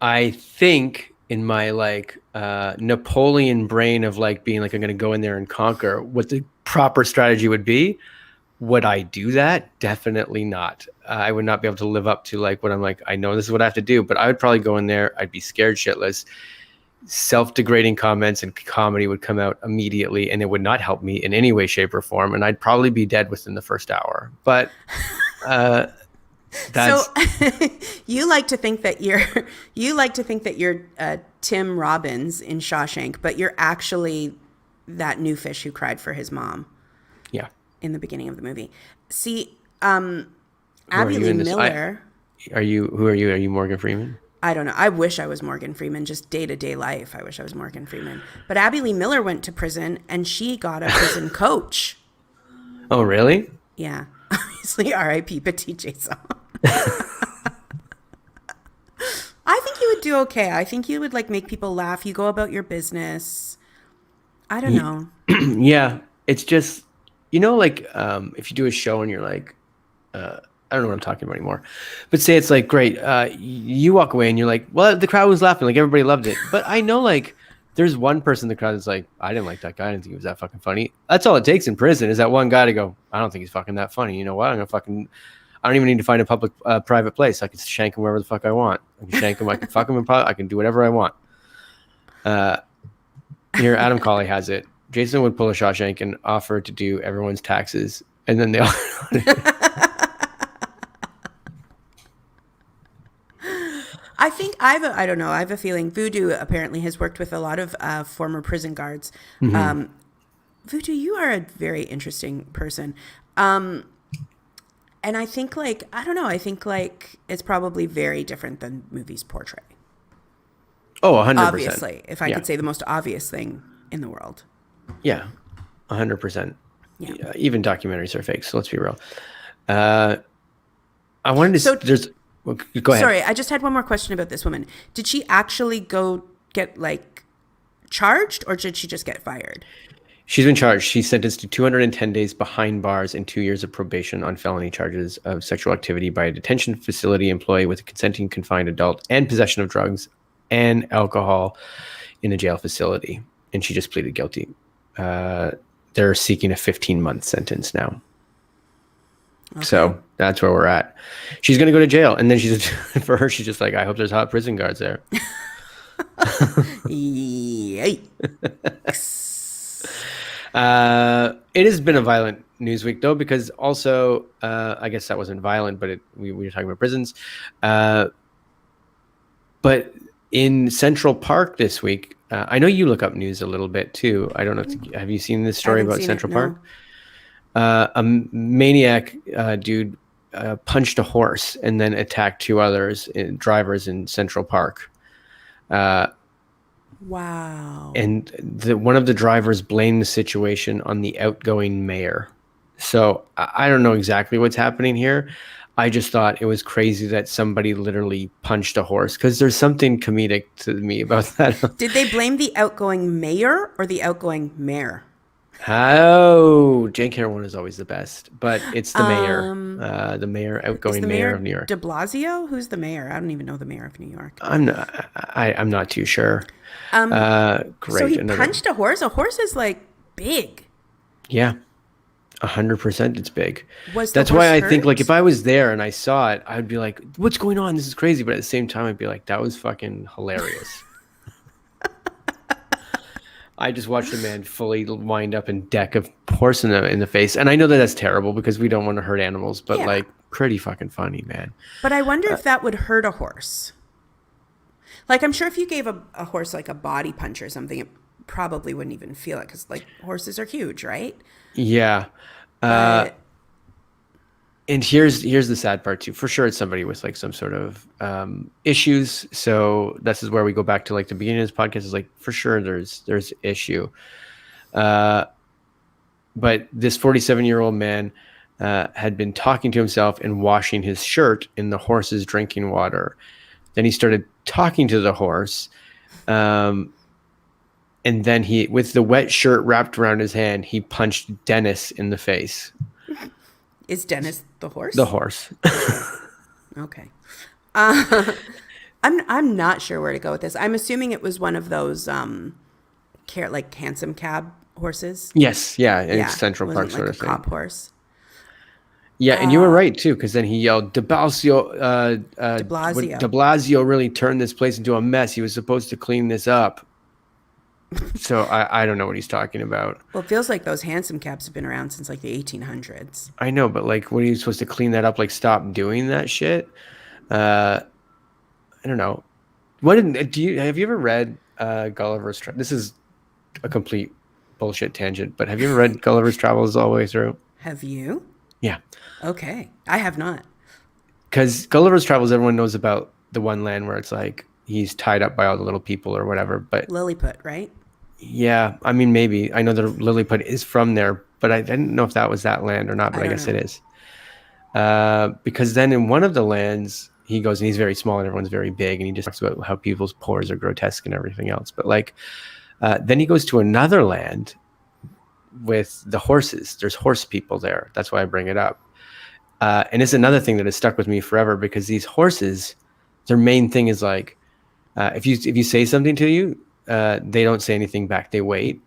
I think in my like Napoleon brain of like being like I'm going to go in there and conquer, what the proper strategy would be. Would I do that? Definitely not. I would not be able to live up to like what I'm like. I know this is what I have to do, but I would probably go in there. I'd be scared shitless. Self-degrading comments and comedy would come out immediately, and it would not help me in any way, shape, or form. And I'd probably be dead within the first hour. But that's So you like to think that you're Tim Robbins in Shawshank, but you're actually that new fish who cried for his mom yeah. in the beginning of the movie. See, Who are Abby you Lee in this? Miller. Who are you? Are you Morgan Freeman? I don't know. I wish I was Morgan Freeman, just day-to-day life. I wish I was Morgan Freeman. But Abby Lee Miller went to prison, and she got a prison coach. Oh, really? Yeah. Obviously, R.I.P. Petit Jason. I think you would do okay. I think you would like make people laugh. You go about your business. I don't know. Yeah. It's just, like if you do a show and you're like, I don't know what I'm talking about anymore, but say it's like, great. You walk away and you're like, well, the crowd was laughing. Like everybody loved it. But I know like there's one person in the crowd that's like, I didn't like that guy. I didn't think he was that fucking funny. That's all it takes in prison is that one guy to go, I don't think he's fucking that funny. You know what? I don't even need to find a public, private place. I can shank him wherever the fuck I want. I can shank him. I can fuck him. I can do whatever I want. Here, Adam Colley has it. Jason would pull a Shawshank and offer to do everyone's taxes. And then they all... I think I don't know. I have a feeling Voodoo apparently has worked with a lot of former prison guards. Mm-hmm. Voodoo, you are a very interesting person. And I think like, I don't know, I think like it's probably very different than movies portray. Oh, 100%. Obviously, if I could say the most obvious thing in the world. Yeah, 100%. Yeah. Even documentaries are fake, so let's be real. I wanted to... So, go ahead. Sorry, I just had one more question about this woman. Did she actually go get like charged, or did she just get fired? She's been charged. She's sentenced to 210 days behind bars and 2 years of probation on felony charges of sexual activity by a detention facility employee with a consenting confined adult and possession of drugs and alcohol in a jail facility. And she just pleaded guilty. They're seeking a 15-month sentence now. Okay. So that's where we're at. She's going to go to jail. And then for her, she's just like, I hope there's hot prison guards there. Yikes. It has been a violent news week, though, because also, I guess that wasn't violent, but we were talking about prisons. But in Central Park this week, I know you look up news a little bit, too. I don't know. Have you seen this story about Central Park? A maniac dude punched a horse and then attacked two others, drivers in Central Park. Wow. And one of the drivers blamed the situation on the outgoing mayor. So I don't know exactly what's happening here. I just thought it was crazy that somebody literally punched a horse, because there's something comedic to me about that. Did they blame the outgoing mayor or the outgoing mayor? Oh, Jane Caruana is always the best, but it's the mayor, outgoing mayor of New York. De Blasio? Who's the mayor? I don't even know the mayor of New York. I'm not too sure. Great. So he punched a horse. A horse is like big. Yeah, 100%. It's big. That's why I think like if I was there and I saw it, I'd be like, "What's going on? This is crazy." But at the same time, I'd be like, "That was fucking hilarious." I just watched a man fully wind up and deck a horse in the face. And I know that that's terrible because we don't want to hurt animals, but like pretty fucking funny, man. But I wonder if that would hurt a horse. Like, I'm sure if you gave a horse like a body punch or something, it probably wouldn't even feel it because like horses are huge, right? Yeah. And here's the sad part too. For sure, it's somebody with like some sort of issues. So this is where we go back to like the beginning of this podcast. Is like for sure there's issue. But this 47-year-old man had been talking to himself and washing his shirt in the horse's drinking water. Then he started talking to the horse, and then he, with the wet shirt wrapped around his hand, he punched Dennis in the face. Is Dennis the horse? The horse. Okay. I'm not sure where to go with this. I'm assuming it was one of those like hansom cab horses. Yes, yeah, in Yeah, it Central Park wasn't sort like a of thing. cop horse. Yeah, and you were right too, because then he yelled, De De Blasio. Blasio really turned this place into a mess. He was supposed to clean this up." So I don't know what he's talking about. Well, it feels like those hansom cabs have been around since like the 1800s. I know, but like, what are you supposed to clean that up? Like, stop doing that shit? I don't know. Have you ever read Gulliver's Travels? This is a complete bullshit tangent, but have you ever read Gulliver's Travels all the way through? Have you? Yeah. Okay, I have not. Because Gulliver's Travels, everyone knows about the one land where it's like he's tied up by all the little people or whatever. But Lilliput, right? yeah, I mean, maybe. I know that Lilliput is from there, but I didn't know if that was that land or not, but I guess it is. Because then in one of the lands, he goes and he's very small and everyone's very big, and he just talks about how people's pores are grotesque and everything else. But like, then he goes to another land with the horses. There's horse people there. That's why I bring it up. And it's another thing that has stuck with me forever, because these horses, their main thing is like, if you say something to you, they don't say anything back. They wait.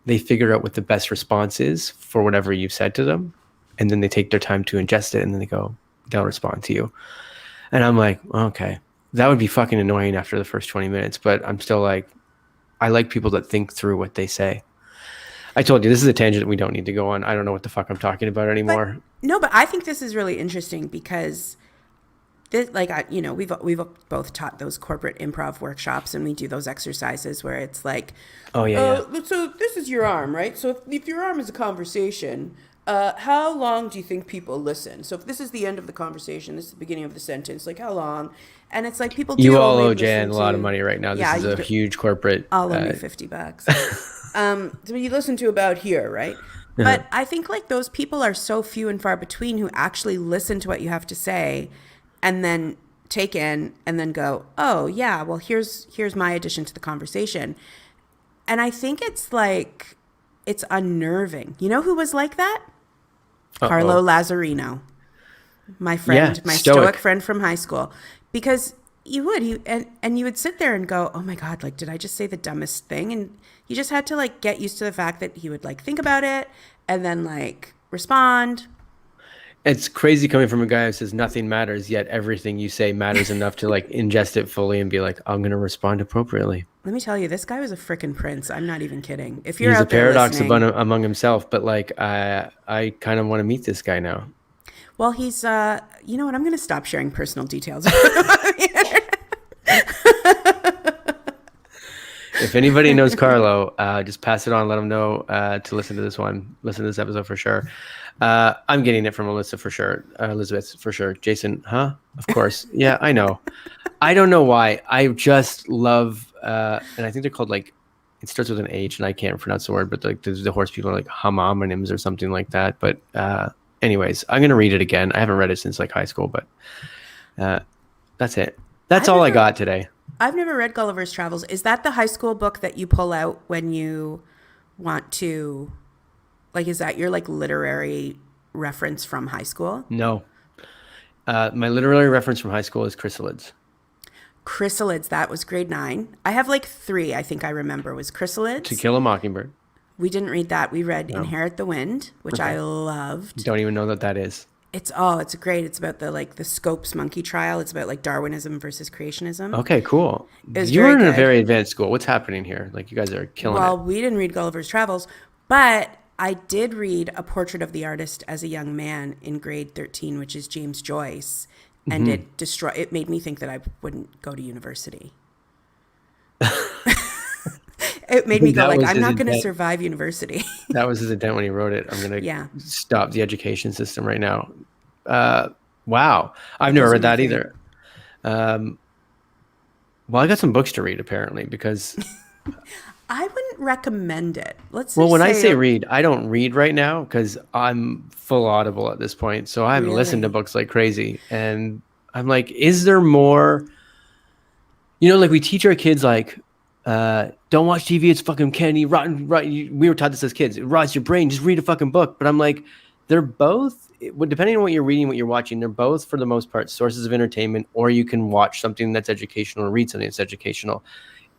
They figure out what the best response is for whatever you've said to them, and then they take their time to ingest it, and then they'll respond to you. And I'm like, okay, that would be fucking annoying after the first 20 minutes, but I'm still like, I like people that think through what they say. I told you, this is a tangent we don't need to go on. I don't know what the fuck I'm talking about anymore. But I think this is really interesting because this, like, we've both taught those corporate improv workshops, and we do those exercises where it's like, oh yeah. So this is your arm, right? So if your arm is a conversation, how long do you think people listen? So if this is the end of the conversation, this is the beginning of the sentence, like how long? And it's like people do. You all owe Jan a lot of money right now. This is a huge corporate. I'll owe me $50. So you listen to about here, right? But I think like those people are so few and far between who actually listen to what you have to say and then take in and then go, oh yeah, well here's my addition to the conversation. And I think it's like, it's unnerving. You know who was like that? Carlo Lazzarino, my friend, my stoic friend from high school. Because you would sit there and go, oh my God, like, did I just say the dumbest thing? And you just had to like get used to the fact that he would like think about it and then like respond. It's crazy coming from a guy who says nothing matters, yet everything you say matters enough to like ingest it fully and be like, I'm going to respond appropriately. Let me tell you, this guy was a freaking prince. I'm not even kidding. If you're He's out a paradox there listening, among himself, but like, I kind of want to meet this guy now. well, he's, you know what? I'm going to stop sharing personal details. If anybody knows Carlo, just pass it on. Let him know to listen to this episode for sure. I'm getting it from Elizabeth for sure. Jason, huh? Of course. Yeah, I know. I don't know why. I just love, and I think they're called like, it starts with an H, and I can't pronounce the word, but like the horse people are like homonyms or something like that. But anyways, I'm gonna read it again. I haven't read it since like high school, but that's it. That's all I got today. I've never read Gulliver's Travels. Is that the high school book that you pull out when you want to, like, is that your like literary reference from high school? No. My literary reference from high school is Chrysalids. Chrysalids, that was grade 9. I have like 3, I think I remember, was Chrysalids. To Kill a Mockingbird. We didn't read that. We read Inherit the Wind, which I loved. Don't even know what that is. It's great. It's about the Scopes monkey trial. It's about like Darwinism versus creationism. Okay, cool. You were in a very advanced school. What's happening here? Like, you guys are killing it. Well, we didn't read Gulliver's Travels, but I did read A Portrait of the Artist as a Young Man in grade 13, which is James Joyce, and it made me think that I wouldn't go to university. It made me go like, I'm not going to survive university. That was his intent when he wrote it. I'm going to stop the education system right now. Wow. I've never read that either. Well, I got some books to read apparently, because I wouldn't recommend it. When I say read, I don't read right now because I'm full Audible at this point. So I haven't listened to books like crazy. And I'm like, is there more? You know, like we teach our kids like, don't watch TV. It's fucking rotten. We were taught this as kids. It rots your brain. Just read a fucking book. But I'm like, they're both depending on what you're reading, what you're watching, they're both for the most part sources of entertainment, or you can watch something that's educational or read something that's educational.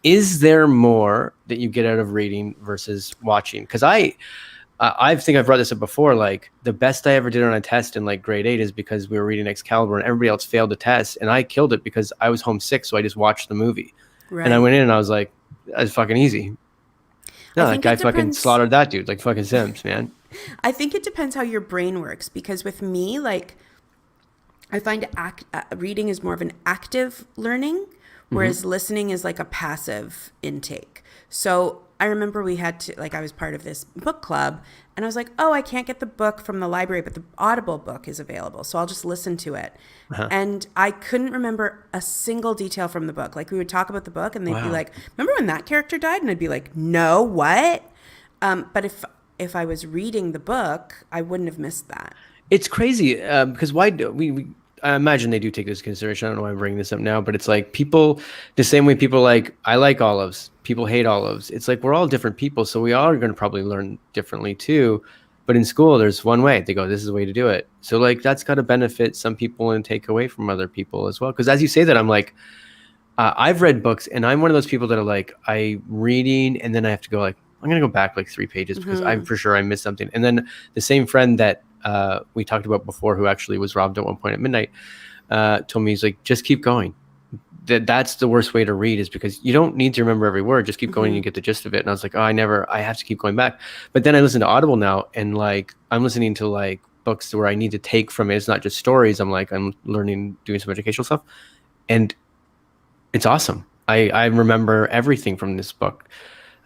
Is there more that you get out of reading versus watching? Because I think I've brought this up before. Like the best I ever did on a test in like grade 8 is because we were reading Excalibur and everybody else failed the test, and I killed it because I was homesick, so I just watched the movie. Right. And I went in and I was like, "That's fucking easy." No, that guy fucking slaughtered that dude like fucking Sims, man. I think it depends how your brain works, because with me, like, I find reading is more of an active learning, whereas listening is like a passive intake. So I remember we had to, like, I was part of this book club, and I was like, oh, I can't get the book from the library, but the Audible book is available, so I'll just listen to it. And I couldn't remember a single detail from the book. Like, we would talk about the book, and they'd be like, remember when that character died? And I'd be like, no, what? But if I was reading the book, I wouldn't have missed that. It's crazy because why do we I imagine they do take this into consideration. I don't know why I'm bringing this up now, but it's like people, the same way people like, I like olives, people hate olives. It's like we're all different people, so we all are going to probably learn differently too. But in school, there's one way. They go, this is the way to do it. So like that's got to benefit some people and take away from other people as well. Because as you say that, I'm like, I've read books, and I'm one of those people that are like, I reading, and then I have to go like, I'm going to go back like 3 pages because I'm for sure I missed something. And then the same friend that we talked about before, who actually was robbed at one point at midnight, told me, he's like, just keep going. That's the worst way to read, is because you don't need to remember every word. Just keep going and you get the gist of it. And I was like, oh, I have to keep going back. But then I listen to Audible now, and like, I'm listening to like books where I need to take from it. It's not just stories. I'm learning, doing some educational stuff. And it's awesome. I remember everything from this book.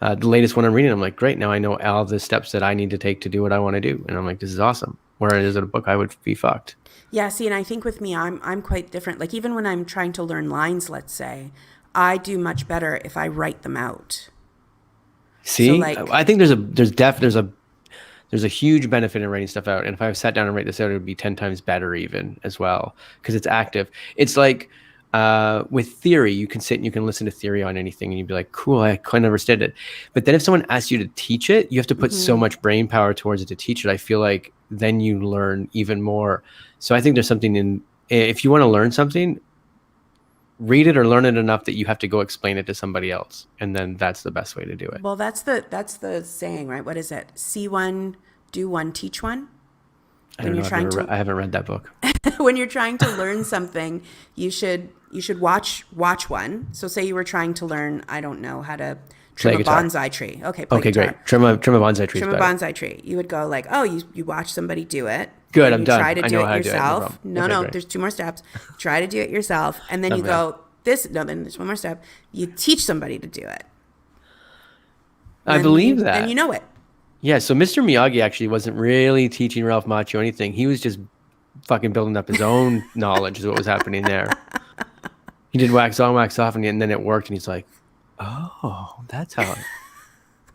The latest one I'm reading, I'm like, great, now I know all the steps that I need to take to do what I want to do. And I'm like, this is awesome. Whereas in a book, I would be fucked. Yeah, see, and I think with me, I'm quite different. Like, even when I'm trying to learn lines, let's say, I do much better if I write them out. See, so like, I think there's a huge benefit in writing stuff out. And if I sat down and write this out, it would be 10 times better even as well, because it's active. It's like, with theory, you can sit and you can listen to theory on anything and you'd be like, cool, I couldn't understand it. But then if someone asks you to teach it, you have to put so much brain power towards it to teach it. I feel like then you learn even more. So I think there's something in, if you want to learn something, read it or learn it enough that you have to go explain it to somebody else. And then that's the best way to do it. Well, that's the saying, right? What is it? See one, do one, teach one. I haven't read that book. When you're trying to learn something, you should watch one. So say you were trying to learn, I don't know, how to trim a bonsai tree. Okay, okay, guitar. Great. Trim a bonsai tree. Trim a bonsai tree. You would go like, oh, you watch somebody do it. Good, I'm done. Try to do it yourself. No, there's 2 more steps. Try to do it yourself, and then you go then there's 1 more step. You teach somebody to do it. I believe that. And you know it. Yeah, so Mr. Miyagi actually wasn't really teaching Ralph Macchio anything. He was just fucking building up his own knowledge is what was happening there. He did wax on, wax off, and then it worked, and he's like, oh, that's how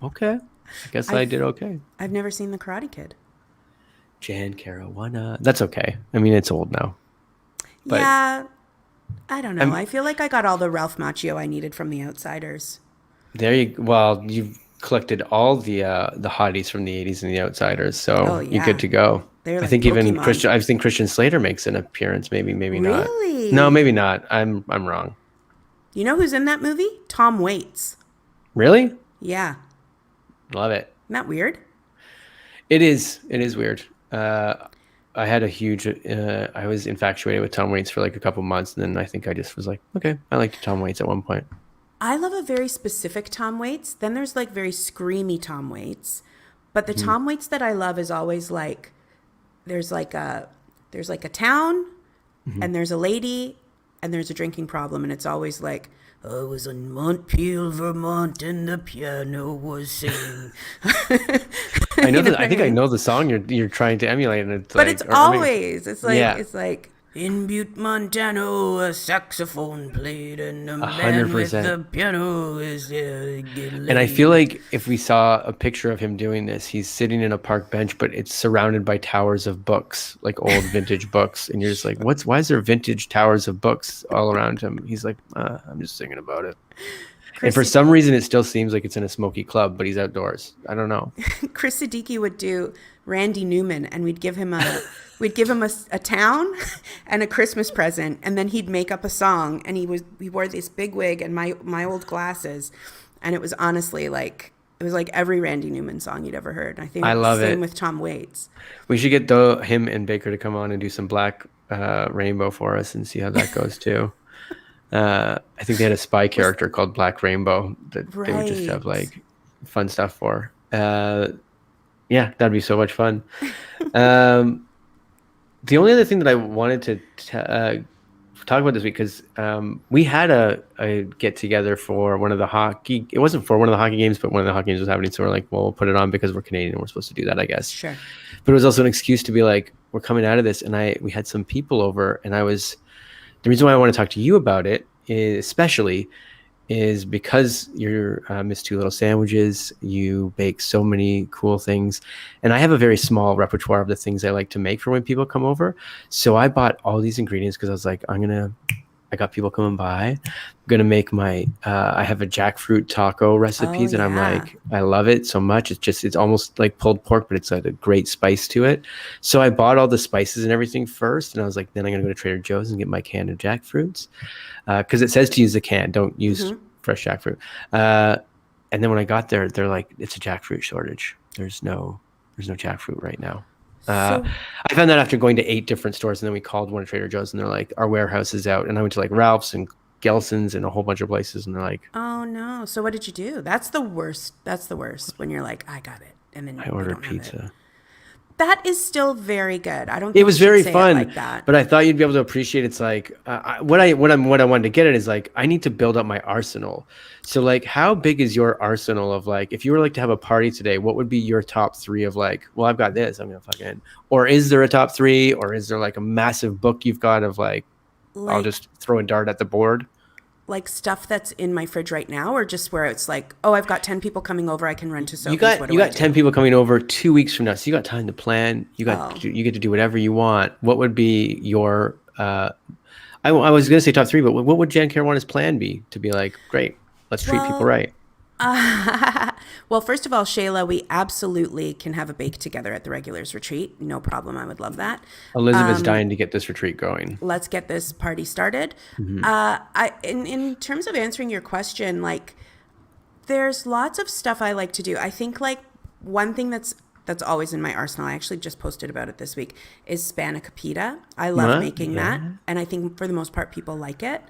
okay. I guess I did okay. I've never seen The Karate Kid. Jan Caruana. That's okay. I mean, it's old now. But yeah, I don't know. I feel like I got all the Ralph Macchio I needed from The Outsiders. You've collected all the hotties from the 80s and The Outsiders, so you're good to go. Like I think Pokemon. I think Christian Slater makes an appearance, maybe not. Really? No, maybe not. I'm wrong. You know who's in that movie? Tom Waits. Really? Yeah. Love it. Isn't that weird? It is weird. I had a huge I was infatuated with Tom Waits for like a couple months, and then I think I just was like, okay, I liked Tom Waits at one point. I love a very specific Tom Waits. Then there's like very screamy Tom Waits. But the Tom Waits that I love is always like, there's like a town, and there's a lady, and there's a drinking problem, and it's always like, I was in Montpelier, Vermont, and the piano was singing. I know that. I think I know the song you're trying to emulate, and it's like in Butte, Montana, a saxophone played, and the man with the piano is there to get laid. And I feel like if we saw a picture of him doing this, he's sitting in a park bench, but it's surrounded by towers of books, like old vintage books, and you're just like, why is there vintage towers of books all around him? He's like, I'm just singing about it. And Chris for some reason, it still seems like it's in a smoky club, but he's outdoors. I don't know. Chris Siddiqui would do Randy Newman, and we'd give him a town and a Christmas present, and then he'd make up a song, and he wore this big wig and my old glasses, and it was honestly like it was like every Randy Newman song you'd ever heard. I think I it's the love same it. with Tom Waits. We should get him and Baker to come on and do some Black Rainbow for us and see how that goes too. I think they had a spy character called Black Rainbow that they would just have Right. like fun stuff for. Yeah, that'd be so much fun. Um, the only other thing that I wanted to talk about this week because we had a get together for one of the hockey. It wasn't for one of the hockey games, but one of the hockey games was happening. So we're like, well, we'll put it on because we're Canadian and we're supposed to do that, I guess. Sure. But it was also an excuse to be like, we're coming out of this, and we had some people over, and the reason why I want to talk to you about it, especially, is because you're Miss Two Little Sandwiches. You bake so many cool things, and I have a very small repertoire of the things I like to make for when people come over. So I bought all these ingredients because I was like, I got people coming by. I'm gonna make I have a jackfruit taco recipes, Oh and I'm yeah. like, I love it so much. It's almost like pulled pork, but it's like a great spice to it. So I bought all the spices and everything first, and I was like, then I'm gonna go to Trader Joe's and get my can of jackfruits because it says to use the can, don't use Mm-hmm. fresh jackfruit. Uh, and then when I got there, they're like, it's a jackfruit shortage. There's no jackfruit right now. Uh, So I found that after going to 8 different stores, and then we called one of Trader Joe's, and they're like, our warehouse is out. And I went to like Ralph's and Gelson's and a whole bunch of places, and they're like, oh no. So what did you do? That's the worst. That's the worst when you're like, I got it, and then I they ordered don't have it. pizza. That is still very good. I don't It think you was should very say it fun, like that. but I thought you'd be able to appreciate. It's like what I wanted to get at is like I need to build up my arsenal. So like, how big is your arsenal of like if you were like to have a party today, what would be your top 3 of like? Well, I've got this. I'm gonna fucking. Or is there a top 3? Or is there like a massive book you've got of like? I'll Like just throw a dart at the board. like stuff that's in my fridge right now, or just where it's like, oh, I've got 10 people coming over. I can run to You Sophie's. got What you do I got do? 10 people coming over 2 weeks from now, so you got time to plan. Oh, You get to do whatever you want. What would be your I was gonna say top 3, but what would Jan Caruana's plan be to be like, great, let's treat people well, right? well, first of all, Shayla, we absolutely can have a bake together at the regulars retreat. No problem. I would love that. Elizabeth's dying to get this retreat going. Let's get this party started. Hmm. In terms of answering your question, like there's lots of stuff I like to do. I think like one thing that's always in my arsenal. I actually just posted about it this week. Is spanakopita. I love What? making that, Yeah. and I think for the most part people like it.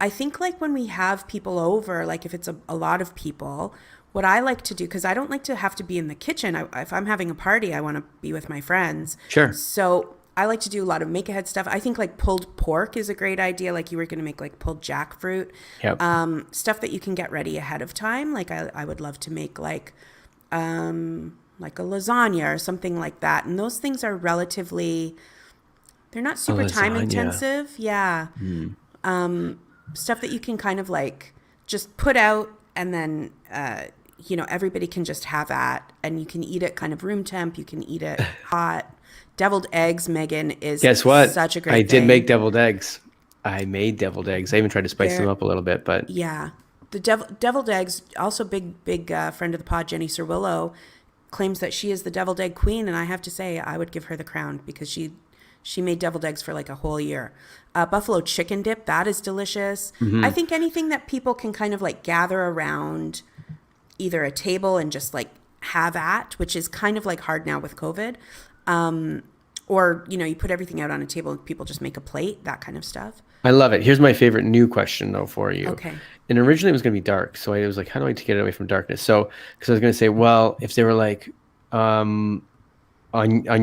I think like when we have people over, like if it's a lot of people, what I like to do, because I don't like to have to be in the kitchen. If I'm having a party, I want to be with my friends. Sure. So I like to do a lot of make ahead stuff. I think like pulled pork is a great idea. Like you were going to make like pulled jackfruit, Yep. stuff that you can get ready ahead of time. Like I would love to make like a lasagna or something like that. And those things are relatively, they're not A super time lasagna. intensive. Yeah. Hmm. Stuff that you can kind of like just put out and then, everybody can just have at, and you can eat it kind of room temp. You can eat it hot. Deviled eggs, Megan, is Guess what? such a great I did thing. make deviled eggs. I made deviled eggs. I even tried to spice them They're, up a little bit, but yeah. The deviled eggs, also big friend of the pod, Jenny Cerwillo, claims that she is the deviled egg queen. And I have to say, I would give her the crown because she made deviled eggs for like a whole year. Buffalo chicken dip, that is delicious. mhm. I think anything that people can kind of like gather around either a table and just like have at, which is kind of like hard now with COVID. Or, you put everything out on a table and people just make a plate, that kind of stuff. I love it. Here's my favorite new question though for you. Okay. And originally it was going to be dark, so I was like, how do I get it away from darkness? So, because I was going to say, well, if they were like, on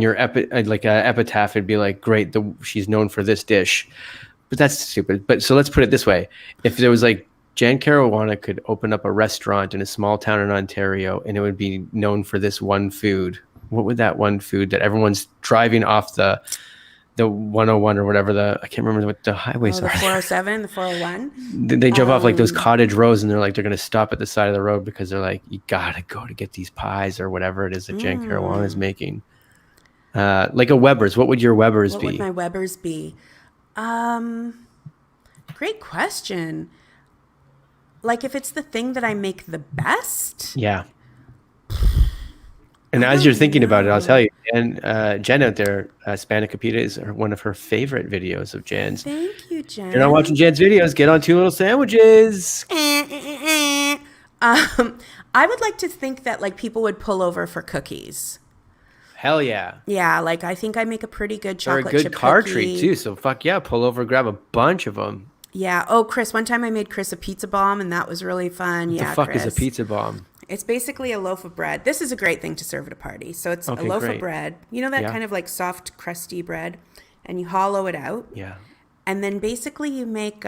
your epitaph, it'd be like, great, she's known for this dish, but that's stupid. But so let's put it this way: if there was like Jan Caruana could open up a restaurant in a small town in Ontario, and it would be known for this one food, what would that one food that everyone's driving off the 101 or whatever I can't remember what the highways Oh, the are. 407, the 401. They jump off like those cottage rows, and they're going to stop at the side of the road because they're like, you gotta go to get these pies or whatever it is that Jan Caruana is making. Like a Weber's. What would your Weber's What be? would my Weber's be? Great question. like if it's the thing that I make the best. Yeah. And I as you're don't thinking about it, I'll tell know. you, Jen out there, Spanakopita is one of her favorite videos of Jen's. Thank you, If you're not watching Jen. Jen's videos, get on Two Little Sandwiches. I would like to think that like people would pull over for cookies. Hell yeah. Yeah, like I think I make a pretty good They're a chocolate good chip car cookie. treat too. So fuck yeah, pull over, grab a bunch of them. Yeah. Oh, Chris, one time I made Chris a pizza bomb and that was really fun. What the Yeah, fuck Chris. is a pizza bomb? It's basically a loaf of bread. This is a great thing to serve at a party. So it's a Okay, loaf great. of bread. You know that Yeah. kind of like soft, crusty bread, and you hollow it out. Yeah. And then basically you make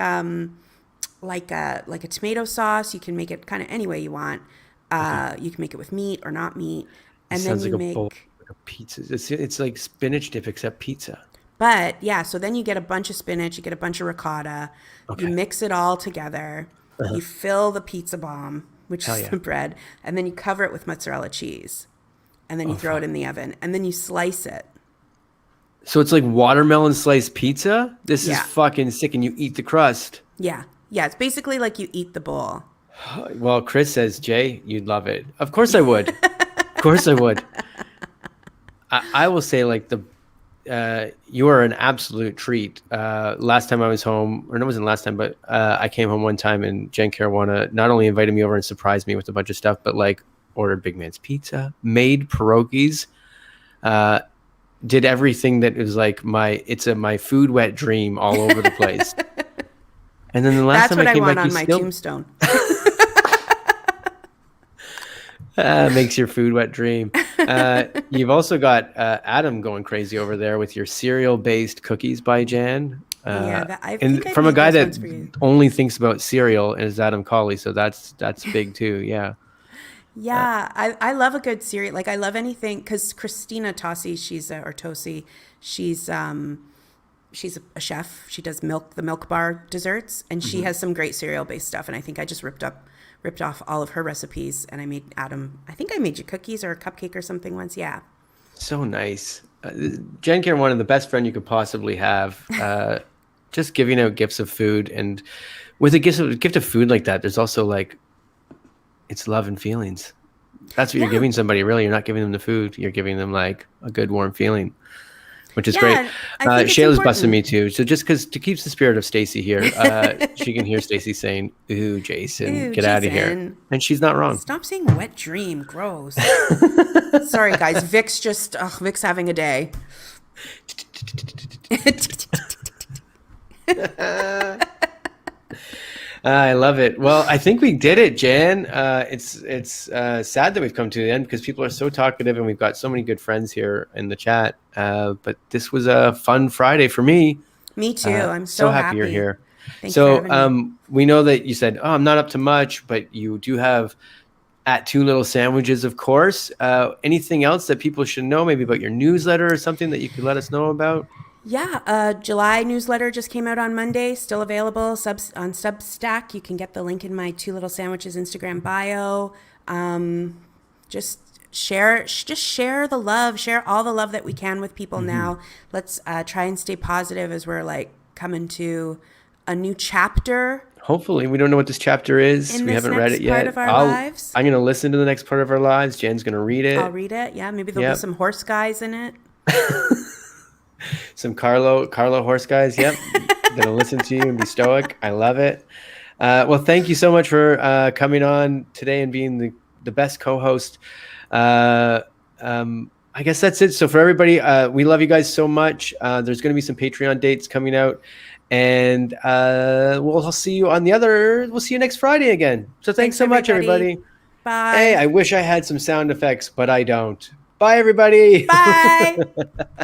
like a tomato sauce. You can make it kind of any way you want. You can make it with meat or not meat, and then Sounds you like a make. bowl, like a pizza. It's like spinach dip except pizza. But yeah, so then you get a bunch of spinach, you get a bunch of ricotta, Okay. you mix it all together, you fill the pizza bomb, which Hell is yeah. the bread, and then you cover it with mozzarella cheese, and then you throw it in the oven, and then you slice it. So it's like watermelon sliced pizza? This is Yeah. fucking sick, and you eat the crust. Yeah, yeah, it's basically like you eat the bowl. Well, Chris says, Jay, you'd love it. Of course I would. Of course I would. I will say, like, you are an absolute treat. Last time I was home, or no, it wasn't last time, but I came home one time and Jen Caruana not only invited me over and surprised me with a bunch of stuff, but like ordered Big Man's Pizza, made pierogies, did everything that was like my food wet dream all over the place. And then the last That's time what I I came want back, on you my still tombstone. makes your food wet dream. You've also got Adam going crazy over there with your cereal-based cookies by Jan. Yeah, I And think I from a made guy those that ones for you. only thinks about cereal is Adam Colley, so that's big too. Yeah. Yeah, I love a good cereal. Like I love anything because Christina Tossi, or Tosi, she's a chef. She does the milk bar desserts, and she has some great cereal based stuff. And I think I just ripped off all of her recipes, and I made Adam. I think I made you cookies or a cupcake or something once. Yeah. So nice. Jen Karen, one of the best friend you could possibly have. Just giving out gifts of food, and with a gift of food like that, there's also like, it's love and feelings. That's what you're giving somebody. Really, you're not giving them the food. You're giving them like a good warm feeling, which is great. and I think it's Shayla's busting important. me too. So just because to keep the spirit of Stacy here, she can hear Stacy saying, "Ooh, Jason, Ooh, get out of here," Jason. and she's not wrong. Stop saying wet dream. Gross. Sorry, guys. Vic's having a day. I love it. Well, I think we did it, Jan. It's sad that we've come to the end because people are so talkative and we've got so many good friends here in the chat. But this was a fun Friday for me. Me too. I'm so happy you're here. Thanks for having me. We know that you said, "Oh, I'm not up to much," but you do have at Two Little Sandwiches, of course. Anything else that people should know, maybe about your newsletter or something that you could let us know about? Yeah, July newsletter just came out on Monday, still available on Substack. You can get the link in my Two Little Sandwiches Instagram bio. Just share the love, share all the love that we can with people now. Let's try and stay positive as we're like coming to a new chapter. Hopefully, we don't know what this chapter is. In We this haven't read next it yet. part of our lives. I'm going to listen to the next part of our lives. Jen's going to read it. I'll read it. Yeah, maybe there'll be some horse guys in it. Some Carlo horse guys. Yep. Gonna listen to you and be stoic. I love it. Well, thank you so much for coming on today and being the best co-host. I guess that's it. So for everybody, we love you guys so much. There's going to be some Patreon dates coming out, and we'll see you we'll see you next Friday again. So thanks so much, everybody. Bye. Hey, I wish I had some sound effects, but I don't. Bye, everybody. Bye.